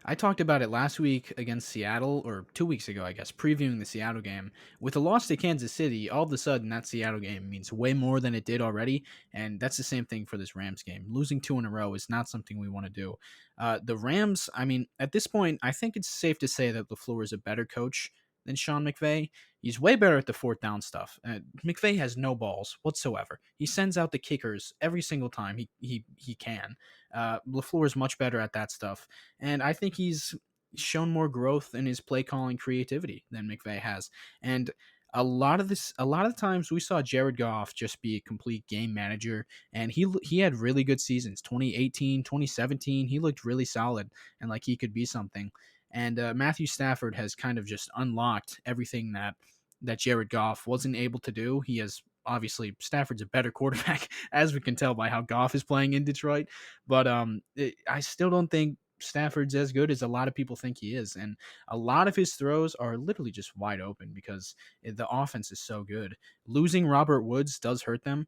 I talked about it last week against Seattle, or 2 weeks ago, I guess, previewing the Seattle game. With a loss to Kansas City, all of a sudden that Seattle game means way more than it did already, and that's the same thing for this Rams game. Losing 2 in a row is not something we want to do. The Rams, I mean, at this point, I think it's safe to say that LaFleur is a better coach than Sean McVay. He's way better at the fourth down stuff. McVay has no balls whatsoever. He sends out the kickers every single time he can. LaFleur is much better at that stuff, and I think he's shown more growth in his play calling creativity than McVay has. And a lot of the times we saw Jared Goff just be a complete game manager, and he had really good seasons. 2018, 2017, he looked really solid and like he could be something. And Matthew Stafford has kind of just unlocked everything that Jared Goff wasn't able to do. He has obviously Stafford's a better quarterback, as we can tell by how Goff is playing in Detroit. But I still don't think Stafford's as good as a lot of people think he is, and a lot of his throws are literally just wide open because the offense is so good. Losing Robert Woods does hurt them,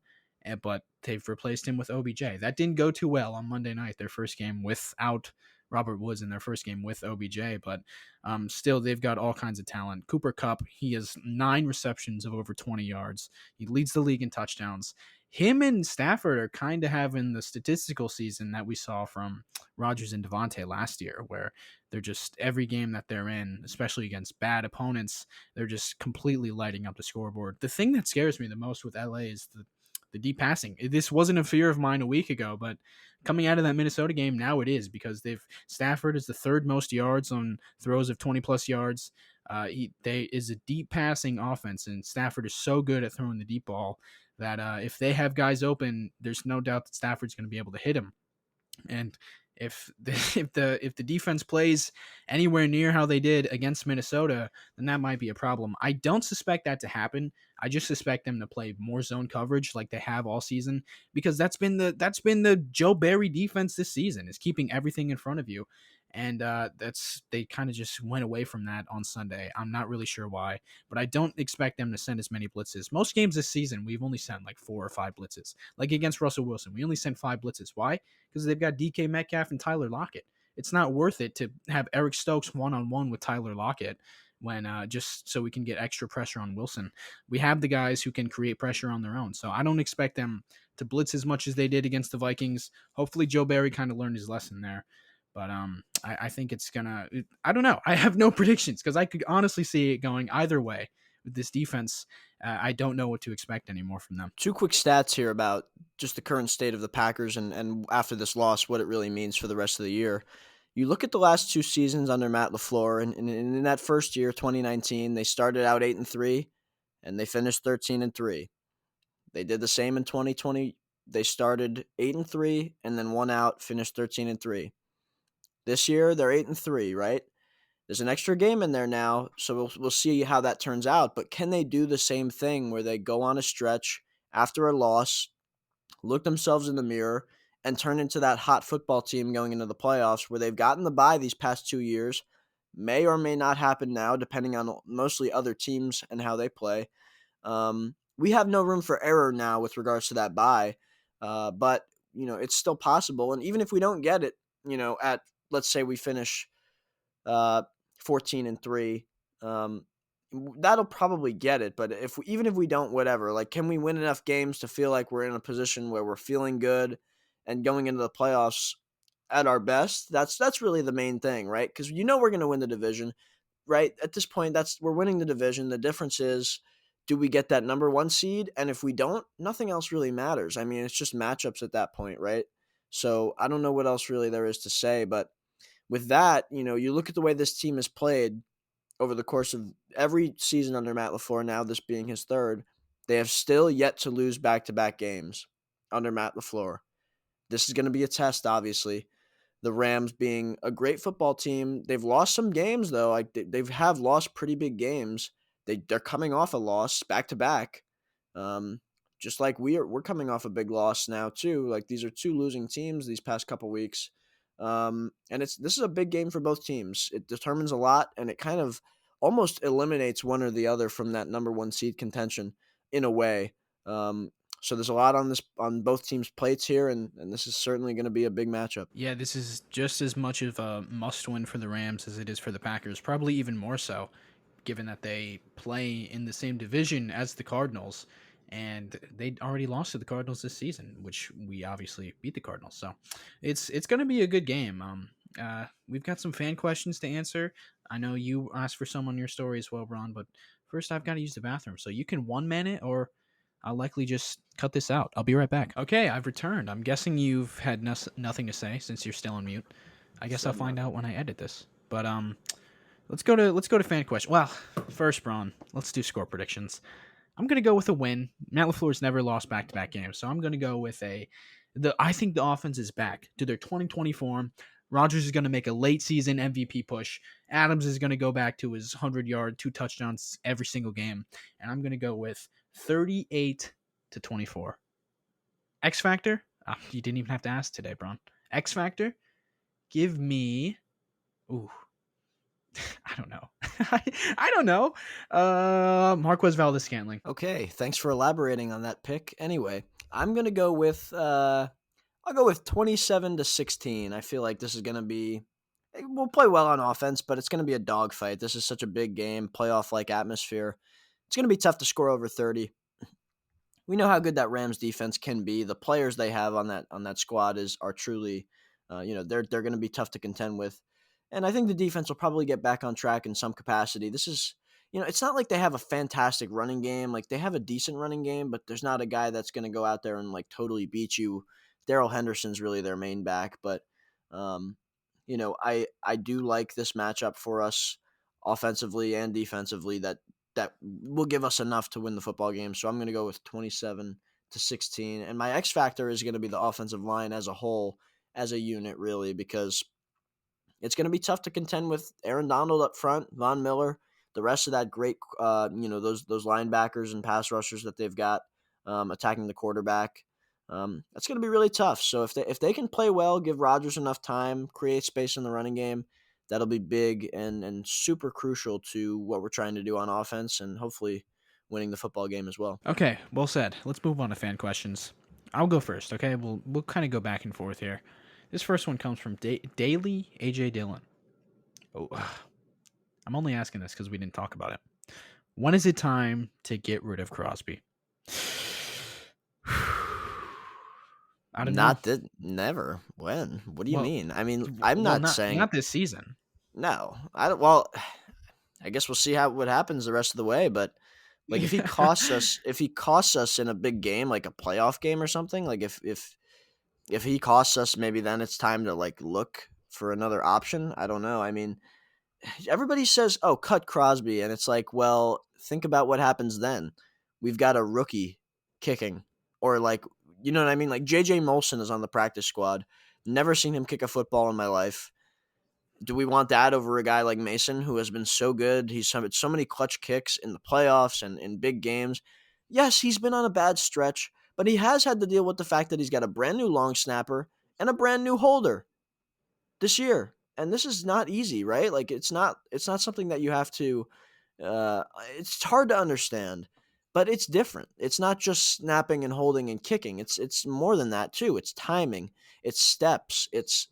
but they've replaced him with OBJ. That didn't go too well on Monday night, their first game without Robert Woods in their first game with OBJ, but still they've got all kinds of talent. Cooper Kupp, he has 9 receptions of over 20 yards. He leads the league in touchdowns. Him and Stafford are kind of having the statistical season that we saw from Rodgers and Devontae last year, where they're just every game that they're in, especially against bad opponents, they're just completely lighting up the scoreboard. The thing that scares me the most with LA is the deep passing. This wasn't a fear of mine a week ago, but coming out of that Minnesota game, now it is, because Stafford is the 3rd most yards on throws of 20 plus yards. They is a deep passing offense, and Stafford is so good at throwing the deep ball that if they have guys open, there's no doubt that Stafford's going to be able to hit him. And if the defense plays anywhere near how they did against Minnesota, then that might be a problem. I don't suspect that to happen. I just suspect them to play more zone coverage like they have all season, because that's been the Joe Barry defense this season, is keeping everything in front of you. And they kind of just went away from that on Sunday. I'm not really sure why, but I don't expect them to send as many blitzes. Most games this season, we've only sent like 4 or 5 blitzes. Like against Russell Wilson, we only sent 5 blitzes. Why? Because they've got DK Metcalf and Tyler Lockett. It's not worth it to have Eric Stokes one-on-one with Tyler Lockett when just so we can get extra pressure on Wilson. We have the guys who can create pressure on their own, so I don't expect them to blitz as much as they did against the Vikings. Hopefully Joe Barry kind of learned his lesson there. But I think it's gonna. I don't know. I have no predictions because I could honestly see it going either way with this defense. I don't know what to expect anymore from them. 2 quick stats here about just the current state of the Packers and after this loss, what it really means for the rest of the year. You look at the last 2 seasons under Matt LaFleur, and in that first year, 2019, they started out 8-3, and they finished 13-3. They did the same in 2020. They started 8-3 and then won out, finished 13-3. This year, they're 8-3, right? There's an extra game in there now, so we'll see how that turns out. But can they do the same thing where they go on a stretch after a loss, look themselves in the mirror, and turn into that hot football team going into the playoffs where they've gotten the bye these past 2 years? May or may not happen now, depending on mostly other teams and how they play. We have no room for error now with regards to that bye, but it's still possible. And even if we don't get it, at let's say we finish 14-3, that'll probably get it. But even if we don't, whatever, like, can we win enough games to feel like we're in a position where we're feeling good and going into the playoffs at our best? That's really the main thing, right? Because we're going to win the division, right? At this point, we're winning the division. The difference is, do we get that number 1 seed? And if we don't, nothing else really matters. I mean, it's just matchups at that point, right? So I don't know what else really there is to say, but with that, you look at the way this team has played over the course of every season under Matt LaFleur, now this being his 3rd, they have still yet to lose back-to-back games under Matt LaFleur. This is going to be a test, obviously, the Rams being a great football team. They've lost some games though. Like they've have lost pretty big games. They're coming off a loss back to back. Um, just like we're coming off a big loss now too. Like these are two losing teams these past couple weeks. And this is a big game for both teams. It determines a lot, and it kind of almost eliminates one or the other from that number one seed contention in a way. So there's a lot on both teams' plates here, and this is certainly going to be a big matchup. Yeah, this is just as much of a must-win for the Rams as it is for the Packers. Probably even more so, given that they play in the same division as the Cardinals, and they already lost to the Cardinals this season, which we obviously beat the Cardinals. So it's going to be a good game. We've got some fan questions to answer. I know you asked for some on your story as well, Bron, but first I've got to use the bathroom. So you can one-man it, or I'll likely just cut this out. I'll be right back. Okay, I've returned. I'm guessing you've had nothing to say since you're still on mute. I guess I'll find out when I edit this. But let's go to fan question. Well, first, Bron, let's do score predictions. I'm gonna go with a win. Matt LaFleur's never lost back-to-back games, so I'm gonna go with I think the offense is back to their 2020 form. Rodgers is gonna make a late season MVP push. Adams is gonna go back to his 100-yard, 2 touchdowns every single game, and I'm gonna go with 38-24. X Factor? You didn't even have to ask today, Bron. X Factor? Give me. Ooh. I don't know. I don't know. Marquez Valdez-Scantling. Okay, thanks for elaborating on that pick. Anyway, I'm gonna go with I'll go with 27-16. I feel like this is gonna be we'll play well on offense, but it's gonna be a dogfight. This is such a big game, playoff like atmosphere. It's gonna be tough to score over 30. We know how good that Rams defense can be. The players they have on that squad are truly, they're going to be tough to contend with. And I think the defense will probably get back on track in some capacity. This is, it's not like they have a fantastic running game. Like they have a decent running game, but there's not a guy that's going to go out there and like totally beat you. Darrell Henderson's really their main back, but I do like this matchup for us offensively and defensively that will give us enough to win the football game. So I'm going to go with 27-16. And my X factor is going to be the offensive line as a whole, as a unit, really, because it's going to be tough to contend with Aaron Donald up front, Von Miller, the rest of that great, those linebackers and pass rushers that they've got attacking the quarterback. That's going to be really tough. So if they can play well, give Rodgers enough time, create space in the running game, that'll be big and super crucial to what we're trying to do on offense and hopefully winning the football game as well. Okay, well said. Let's move on to fan questions. I'll go first, okay? We'll kind of go back and forth here. This first one comes from Daily AJ Dillon. Oh, I'm only asking this because we didn't talk about it. When is it time to get rid of Crosby? I don't know. Never. When? What do you mean? I mean, I'm not saying not this season. No, I don't. Well, I guess we'll see what happens the rest of the way. But like, if he costs us in a big game, like a playoff game or something, like if he costs us, maybe then it's time to like look for another option. I don't know. I mean, everybody says, "Oh, cut Crosby," and it's like, well, think about what happens then. We've got a rookie kicking, or like, you know what I mean? Like J.J. Molson is on the practice squad. Never seen him kick a football in my life. Do we want that over a guy like Mason, who has been so good? He's had so many clutch kicks in the playoffs and in big games. Yes, he's been on a bad stretch, but he has had to deal with the fact that he's got a brand new long snapper and a brand new holder this year. And this is not easy, right? Like it's not something that you have to it's hard to understand, but it's different. It's not just snapping and holding and kicking. It's more than that too. It's timing, it's steps, it's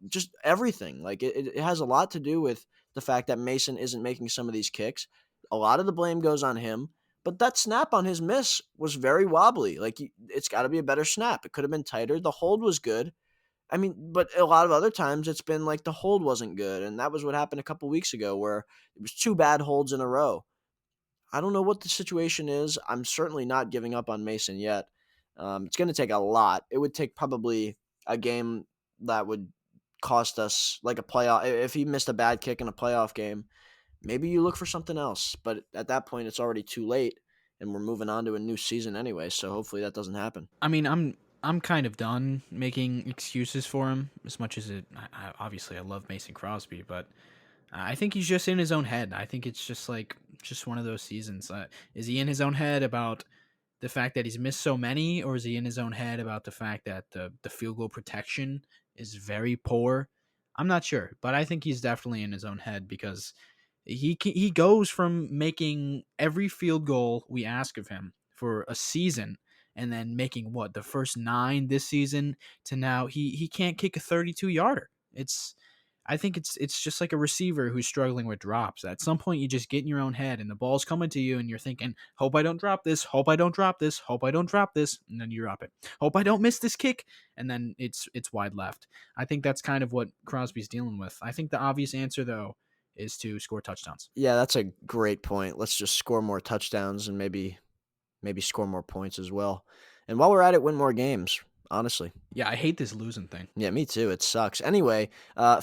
just everything. Like it has a lot to do with the fact that Mason isn't making some of these kicks. A lot of the blame goes on him, but that snap on his miss was very wobbly. Like it's got to be a better snap. It could have been tighter. The hold was good. I mean, but a lot of other times it's been like the hold wasn't good, and that was what happened a couple weeks ago where it was 2 bad holds in a row. I don't know what the situation is. I'm certainly not giving up on Mason yet. It's going to take a lot. It would take probably a game that would cost us like a playoff. If he missed a bad kick in a playoff game, maybe you look for something else. But at that point, it's already too late, and we're moving on to a new season anyway. So hopefully that doesn't happen. I mean, I'm kind of done making excuses for him. As much as obviously I love Mason Crosby, but I think he's just in his own head. I think it's just like just one of those seasons. Is he in his own head about the fact that he's missed so many, or is he in his own head about the fact that the field goal protection is very poor? I'm not sure, but I think he's definitely in his own head because he goes from making every field goal we ask of him for a season and then making what the first 9 this season to now he can't kick a 32 yarder. I think it's just like a receiver who's struggling with drops. At some point, you just get in your own head, and the ball's coming to you, and you're thinking, "Hope I don't drop this. Hope I don't drop this. Hope I don't drop this." And then you drop it. Hope I don't miss this kick, and then it's wide left. I think that's kind of what Crosby's dealing with. I think the obvious answer though is to score touchdowns. Yeah, that's a great point. Let's just score more touchdowns and maybe score more points as well. And while we're at it, win more games. Honestly. Yeah, I hate this losing thing. Yeah, me too. It sucks. Anyway,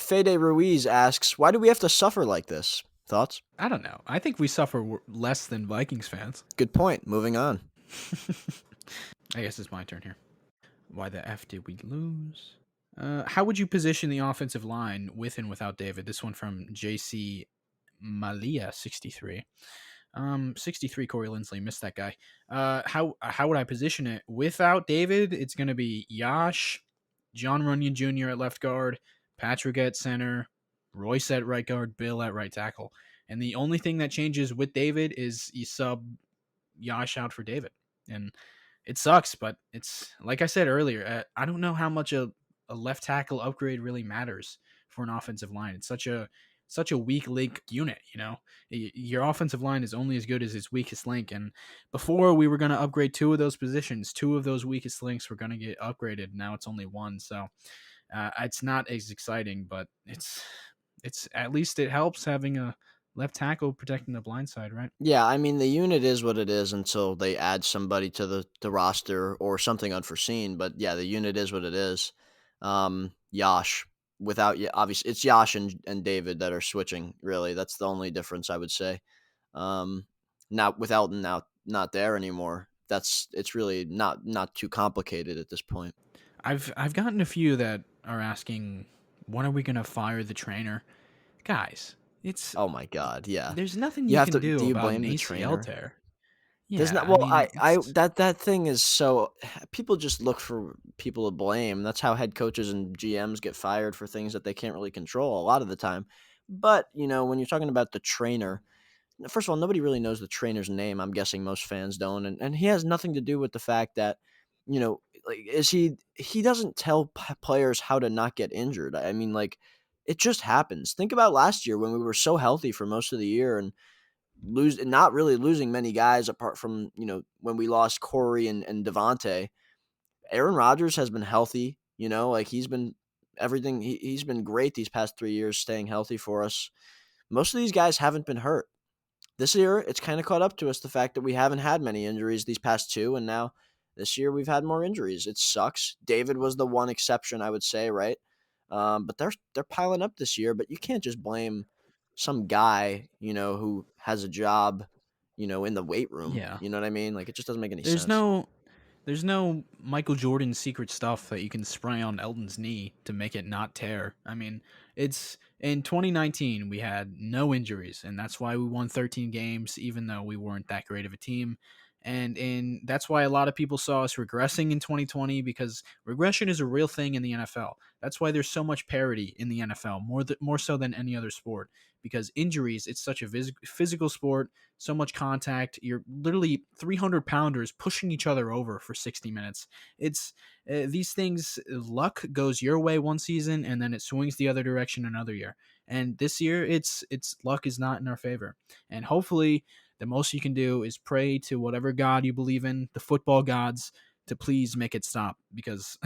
Fede Ruiz asks, why do we have to suffer like this? Thoughts? I don't know. I think we suffer less than Vikings fans. Good point. Moving on. I guess it's my turn here. Why the F did we lose? How would you position the offensive line with and without David? This one from JC Malia 63. 63 Corey Lindsley, missed that guy. How would I position it without David? It's gonna be Yash, John Runyon Jr. at left guard, Patrick at center, Royce at right guard, Bill at right tackle. And the only thing that changes with David is you sub Yash out for David. And it sucks, but it's like I said earlier, I don't know how much a left tackle upgrade really matters for an offensive line. It's such a weak link unit, you know. Your offensive line is only as good as its weakest link, and before we were going to upgrade 2 of those positions, 2 of those weakest links were going to get upgraded. Now it's only 1, so it's not as exciting, but it's at least it helps having a left tackle protecting the blind side, right? Yeah, I mean, the unit is what it is until they add somebody to the roster or something unforeseen. But yeah, the unit is what it is. Yash, obviously, it's Yash and David that are switching, really. That's the only difference, I would say. Not without now not there anymore. It's really not too complicated at this point. I've gotten a few that are asking, when are we going to fire the trainer? Guys, it's Oh my God, yeah. there's nothing You you have can to. do Do you about blame an the ACL trainer? tear. There's Yeah, not. I Well, mean, it's that thing is so. People just look for people to blame. That's how head coaches and GMs get fired for things that they can't really control a lot of the time. But when you're talking about the trainer, first of all, nobody really knows the trainer's name. I'm guessing most fans don't, and he has nothing to do with the fact that, like, he doesn't tell players how to not get injured. I mean, like, it just happens. Think about last year when we were so healthy for most of the year and not really losing many guys apart from when we lost Corey and Devontae. Aaron Rodgers has been healthy. Like, he's been everything. He's been great these past 3 years, staying healthy for us. Most of these guys haven't been hurt. This year, it's kind of caught up to us, the fact that we haven't had many injuries these past 2, and now this year we've had more injuries. It sucks. David was the one exception, I would say, right? But they're piling up this year. But you can't just blame some guy, who has a job, in the weight room. yeah. You know what I mean? Like, it just doesn't make any There's sense. no there's no Michael Jordan secret stuff that you can spray on Elton's knee to make it not tear. I mean, it's in 2019 we had no injuries, and that's why we won 13 games, even though we weren't that great of a team. And that's why a lot of people saw us regressing in 2020, because regression is a real thing in the NFL. That's why there's so much parity in the NFL, more so than any other sport, because injuries, it's such a physical sport, so much contact. You're literally 300 pounders pushing each other over for 60 minutes. It's these things, luck goes your way one season and then it swings the other direction another year. And this year, it's luck is not in our favor. And hopefully, the most you can do is pray to whatever God you believe in, the football gods, to please make it stop, because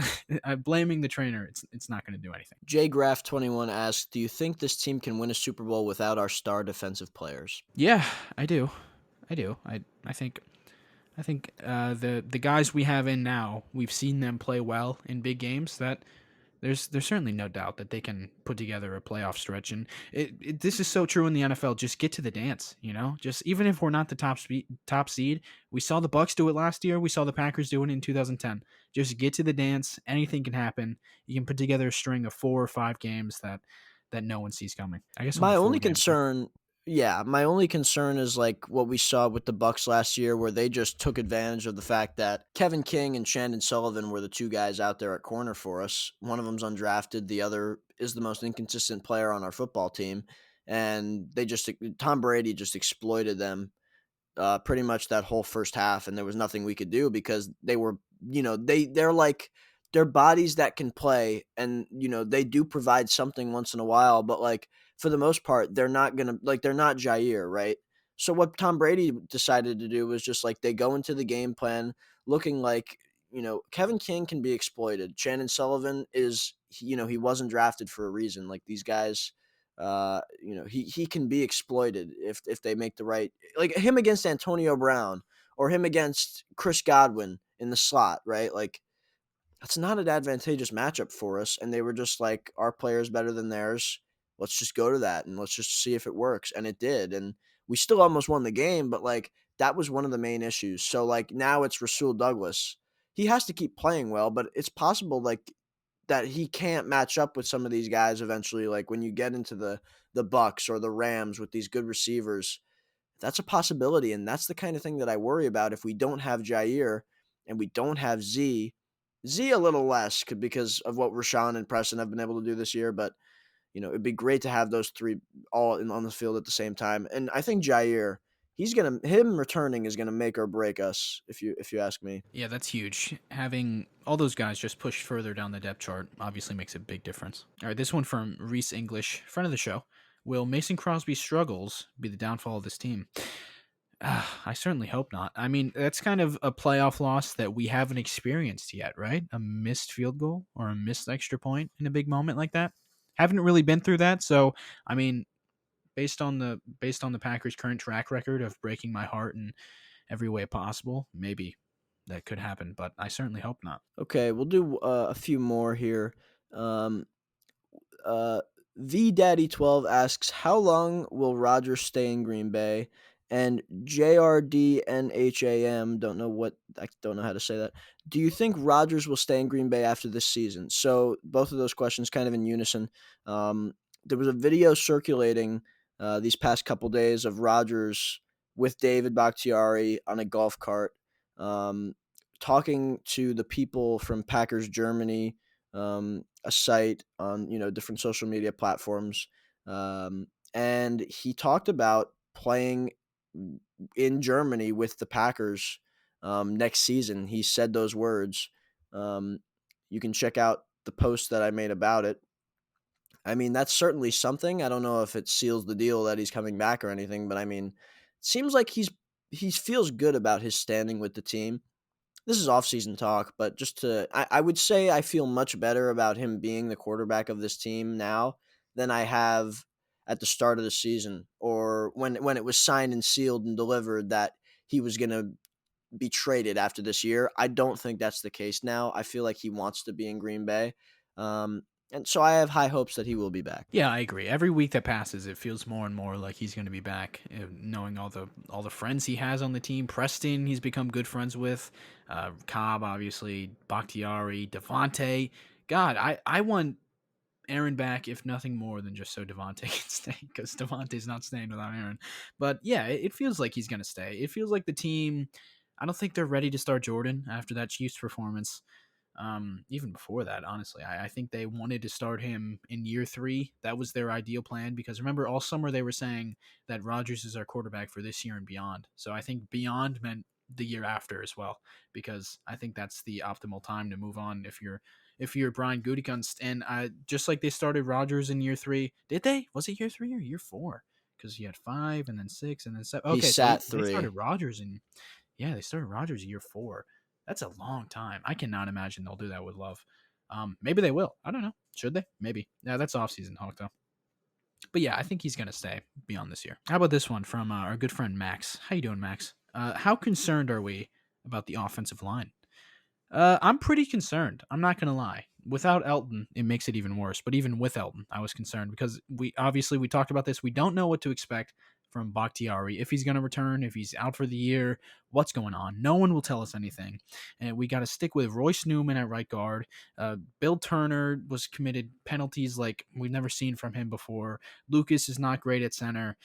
I'm blaming the trainer. It's not going to do anything. JGraph21 asks, do you think this team can win a Super Bowl without our star defensive players? Yeah, I do. I think the guys we have in now, we've seen them play well in big games. That There's certainly no doubt that they can put together a playoff stretch, and this is so true in the NFL. Just get to the dance, Just even if we're not the top seed, we saw the Bucks do it last year. We saw the Packers do it in 2010. Just get to the dance. Anything can happen. You can put together a string of 4 or 5 games that no one sees coming. I guess only My only 4 games. Huh? concern, yeah, my only concern is like what we saw with the Bucks last year, where they just took advantage of the fact that Kevin King and Shandon Sullivan were the two guys out there at corner for us. One of them's undrafted, the other is the most inconsistent player on our football team, and Tom Brady just exploited them pretty much that whole first half, and there was nothing we could do because they were, they're like they're bodies that can play, and they do provide something once in a while, but like for the most part, they're not Jair, right? So what Tom Brady decided to do was just like they go into the game plan looking like Kevin King can be exploited. Shannon Sullivan he wasn't drafted for a reason. Like these guys, he can be exploited if they make the right, like him against Antonio Brown or him against Chris Godwin in the slot, right? Like that's not an advantageous matchup for us. And they were just like, our player's better than theirs. Let's just go to that and let's just see if it works. And it did. And we still almost won the game, but like that was one of the main issues. So like now it's Rasul Douglas. He has to keep playing well, but it's possible like that he can't match up with some of these guys eventually. Like when you get into the Bucks or the Rams with these good receivers, that's a possibility. And that's the kind of thing that I worry about if we don't have Jair and we don't have Z a little less because of what Rashawn and Preston have been able to do this year. But, it'd be great to have those three all on the field at the same time. And I think Jair, him returning is going to make or break us, if you ask me. Yeah, that's huge. Having all those guys just pushed further down the depth chart obviously makes a big difference. All right, this one from Reese English, friend of the show. Will Mason Crosby's struggles be the downfall of this team? I certainly hope not. I mean, that's kind of a playoff loss that we haven't experienced yet, right? A missed field goal or a missed extra point in a big moment like that. Haven't really been through that, so I mean, based on the Packers' current track record of breaking my heart in every way possible, maybe that could happen, but I certainly hope not. Okay, we'll do a few more here. Um, uh, VDaddy12 asks, how long will Rodgers stay in Green Bay? And JRDNHAM, I don't know how to say that. Do you think Rodgers will stay in Green Bay after this season? So both of those questions kind of in unison. There was a video circulating these past couple days of Rodgers with David Bakhtiari on a golf cart, talking to the people from Packers Germany, a site on different social media platforms, and he talked about playing in Germany with the Packers next season. He said those words. You can check out the post that I made about it. I mean, that's certainly something. I don't know if it seals the deal that he's coming back or anything, but I mean, it seems like he feels good about his standing with the team. This is off-season talk, but I would say I feel much better about him being the quarterback of this team now than I have at the start of the season, or when it was signed and sealed and delivered that he was going to be traded after this year. I don't think that's the case now. I feel like he wants to be in Green Bay. And so I have high hopes that he will be back. Yeah, I agree. Every week that passes, it feels more and more like he's going to be back. Knowing all the friends he has on the team, Preston, he's become good friends with, Cobb, obviously, Bakhtiari, Devontae. God, I want Aaron back, if nothing more than just so Devontae can stay, because Devontae's not staying without Aaron. But yeah, it feels like he's going to stay. It feels like the team. I don't think they're ready to start Jordan after that Chiefs performance. Even before that, honestly, I think they wanted to start him in year 3. That was their ideal plan, because remember, all summer they were saying that Rodgers is our quarterback for this year and beyond. So I think beyond meant the year after as well, because I think that's the optimal time to move on if you're Brian Gutekunst. And just like they started Rodgers in year 3, did they? Was it year 3 or year 4? Because you had 5 and then 6 and then 7. Okay, He sat so they 3. started Rodgers they started Rodgers year 4. That's a long time. I cannot imagine they'll do that with Love. Maybe they will. I don't know. Should they? Maybe. Yeah, that's offseason talk, though. But yeah, I think he's going to stay beyond this year. How about this one from our good friend Max? How you doing, Max? How concerned are we about the offensive line? I'm pretty concerned. I'm not going to lie. without Elton, it makes it even worse. But even with Elton, I was concerned because we talked about this. We don't know what to expect from Bakhtiari, if he's going to return, if he's out for the year, what's going on. No one will tell us anything. And we got to stick with Royce Newman at right guard. Bill Turner was committed penalties like we've never seen from him before. Lucas is not great at center.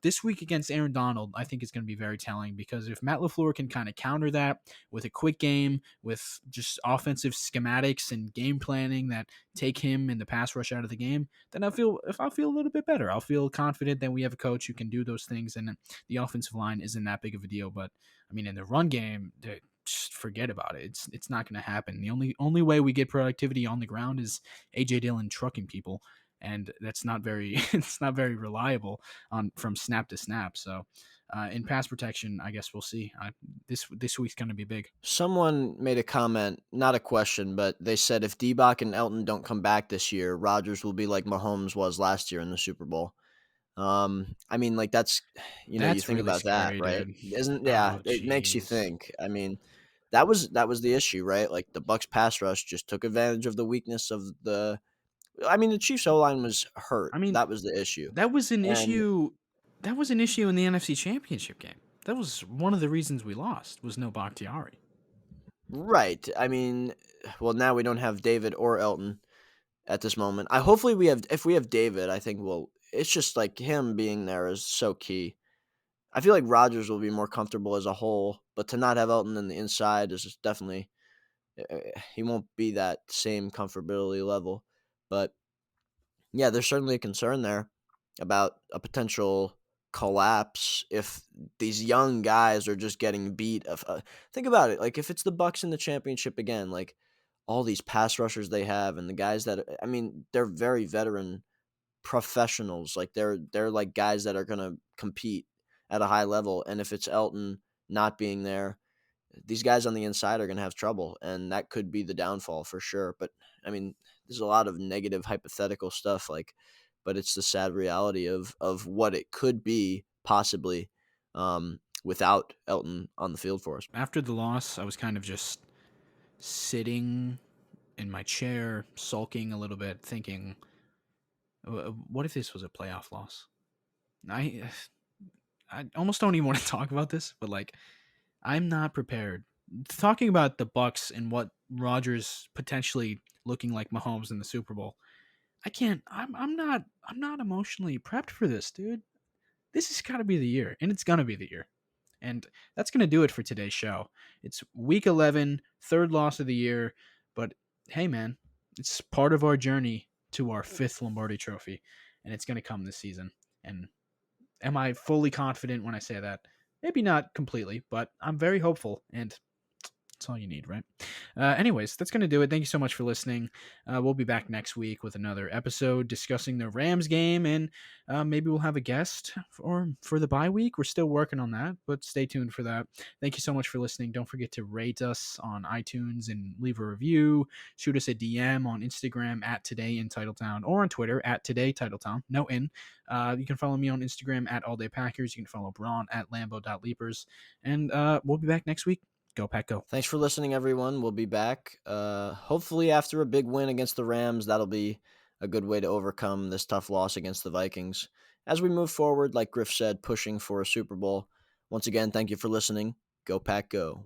This week against Aaron Donald, I think is going to be very telling because if Matt LaFleur can kind of counter that with a quick game, with just offensive schematics and game planning that take him and the pass rush out of the game, then I'll feel a little bit better. I'll feel confident that we have a coach who can do those things, and the offensive line isn't that big of a deal. But I mean, in the run game, just forget about it. It's not going to happen. The only way we get productivity on the ground is AJ Dillon trucking people, and that's not very it's not very reliable on from snap to snap. So in pass protection, I guess we'll see. This week's going to be big. Someone made a comment, not a question, but they said if D-Bach and Elton don't come back this year, Rodgers will be like Mahomes was last year in the Super Bowl. I mean, like that's, you That's think really about that, scary, right? dude. Yeah, Oh, it makes you jeez. think. I mean, that was the issue, right? Like the Bucks pass rush just took advantage of the weakness of the Chiefs O-line was hurt. I mean, That was the issue. that was an And issue. That was an issue in the NFC Championship game. That was one of the reasons we lost. Was no Bakhtiari. right. I mean, well, now we don't have David or Elton at this moment. Hopefully we have if we have David, I think it's just like him being there is so key. I feel like Rodgers will be more comfortable as a whole, but to not have Elton in the inside is just definitely he won't be that same comfortability level. But yeah, there's certainly a concern there about a potential collapse if these young guys are just getting beat. Think about it, like if it's the Bucks in the championship again, like all these pass rushers they have and the guys that they're very veteran professionals. Like they're like guys that are gonna compete at a high level. And if it's Elton not being there, these guys on the inside are gonna have trouble, and that could be the downfall for sure. But there's a lot of negative hypothetical stuff, but it's the sad reality of what it could be possibly without Elton on the field for us. After the loss, I was kind of just sitting in my chair, sulking a little bit, thinking, what if this was a playoff loss? I almost don't even want to talk about this, but like I'm not prepared. Talking about the Bucks and what Rodgers potentially looking like Mahomes in the Super Bowl. I can't. I'm not emotionally prepped for this, dude. This has got to be the year, and it's gonna be the year. And that's going to do it for today's show. It's week 11, third loss of the year. But hey, man, it's part of our journey to our fifth Lombardi trophy. And it's going to come this season. And am I fully confident when I say that? Maybe not completely, but I'm very hopeful. And that's all you need, right? Anyways, that's going to do it. Thank you so much for listening. We'll be back next week with another episode discussing the Rams game, and maybe we'll have a guest for the bye week. We're still working on that, but stay tuned for that. Thank you so much for listening. Don't forget to rate us on iTunes and leave a review. Shoot us a DM on Instagram at Today in Titletown or on Twitter at Today Titletown. No in. You can follow me on Instagram at All Day Packers. You can follow Bron at Lambeau.leapers. And we'll be back next week. Go Pack Go. Thanks for listening, everyone. We'll be back hopefully after a big win against the Rams. That'll be a good way to overcome this tough loss against the Vikings. As we move forward, like Griff said, pushing for a Super Bowl. Once again, thank you for listening. Go Pack Go.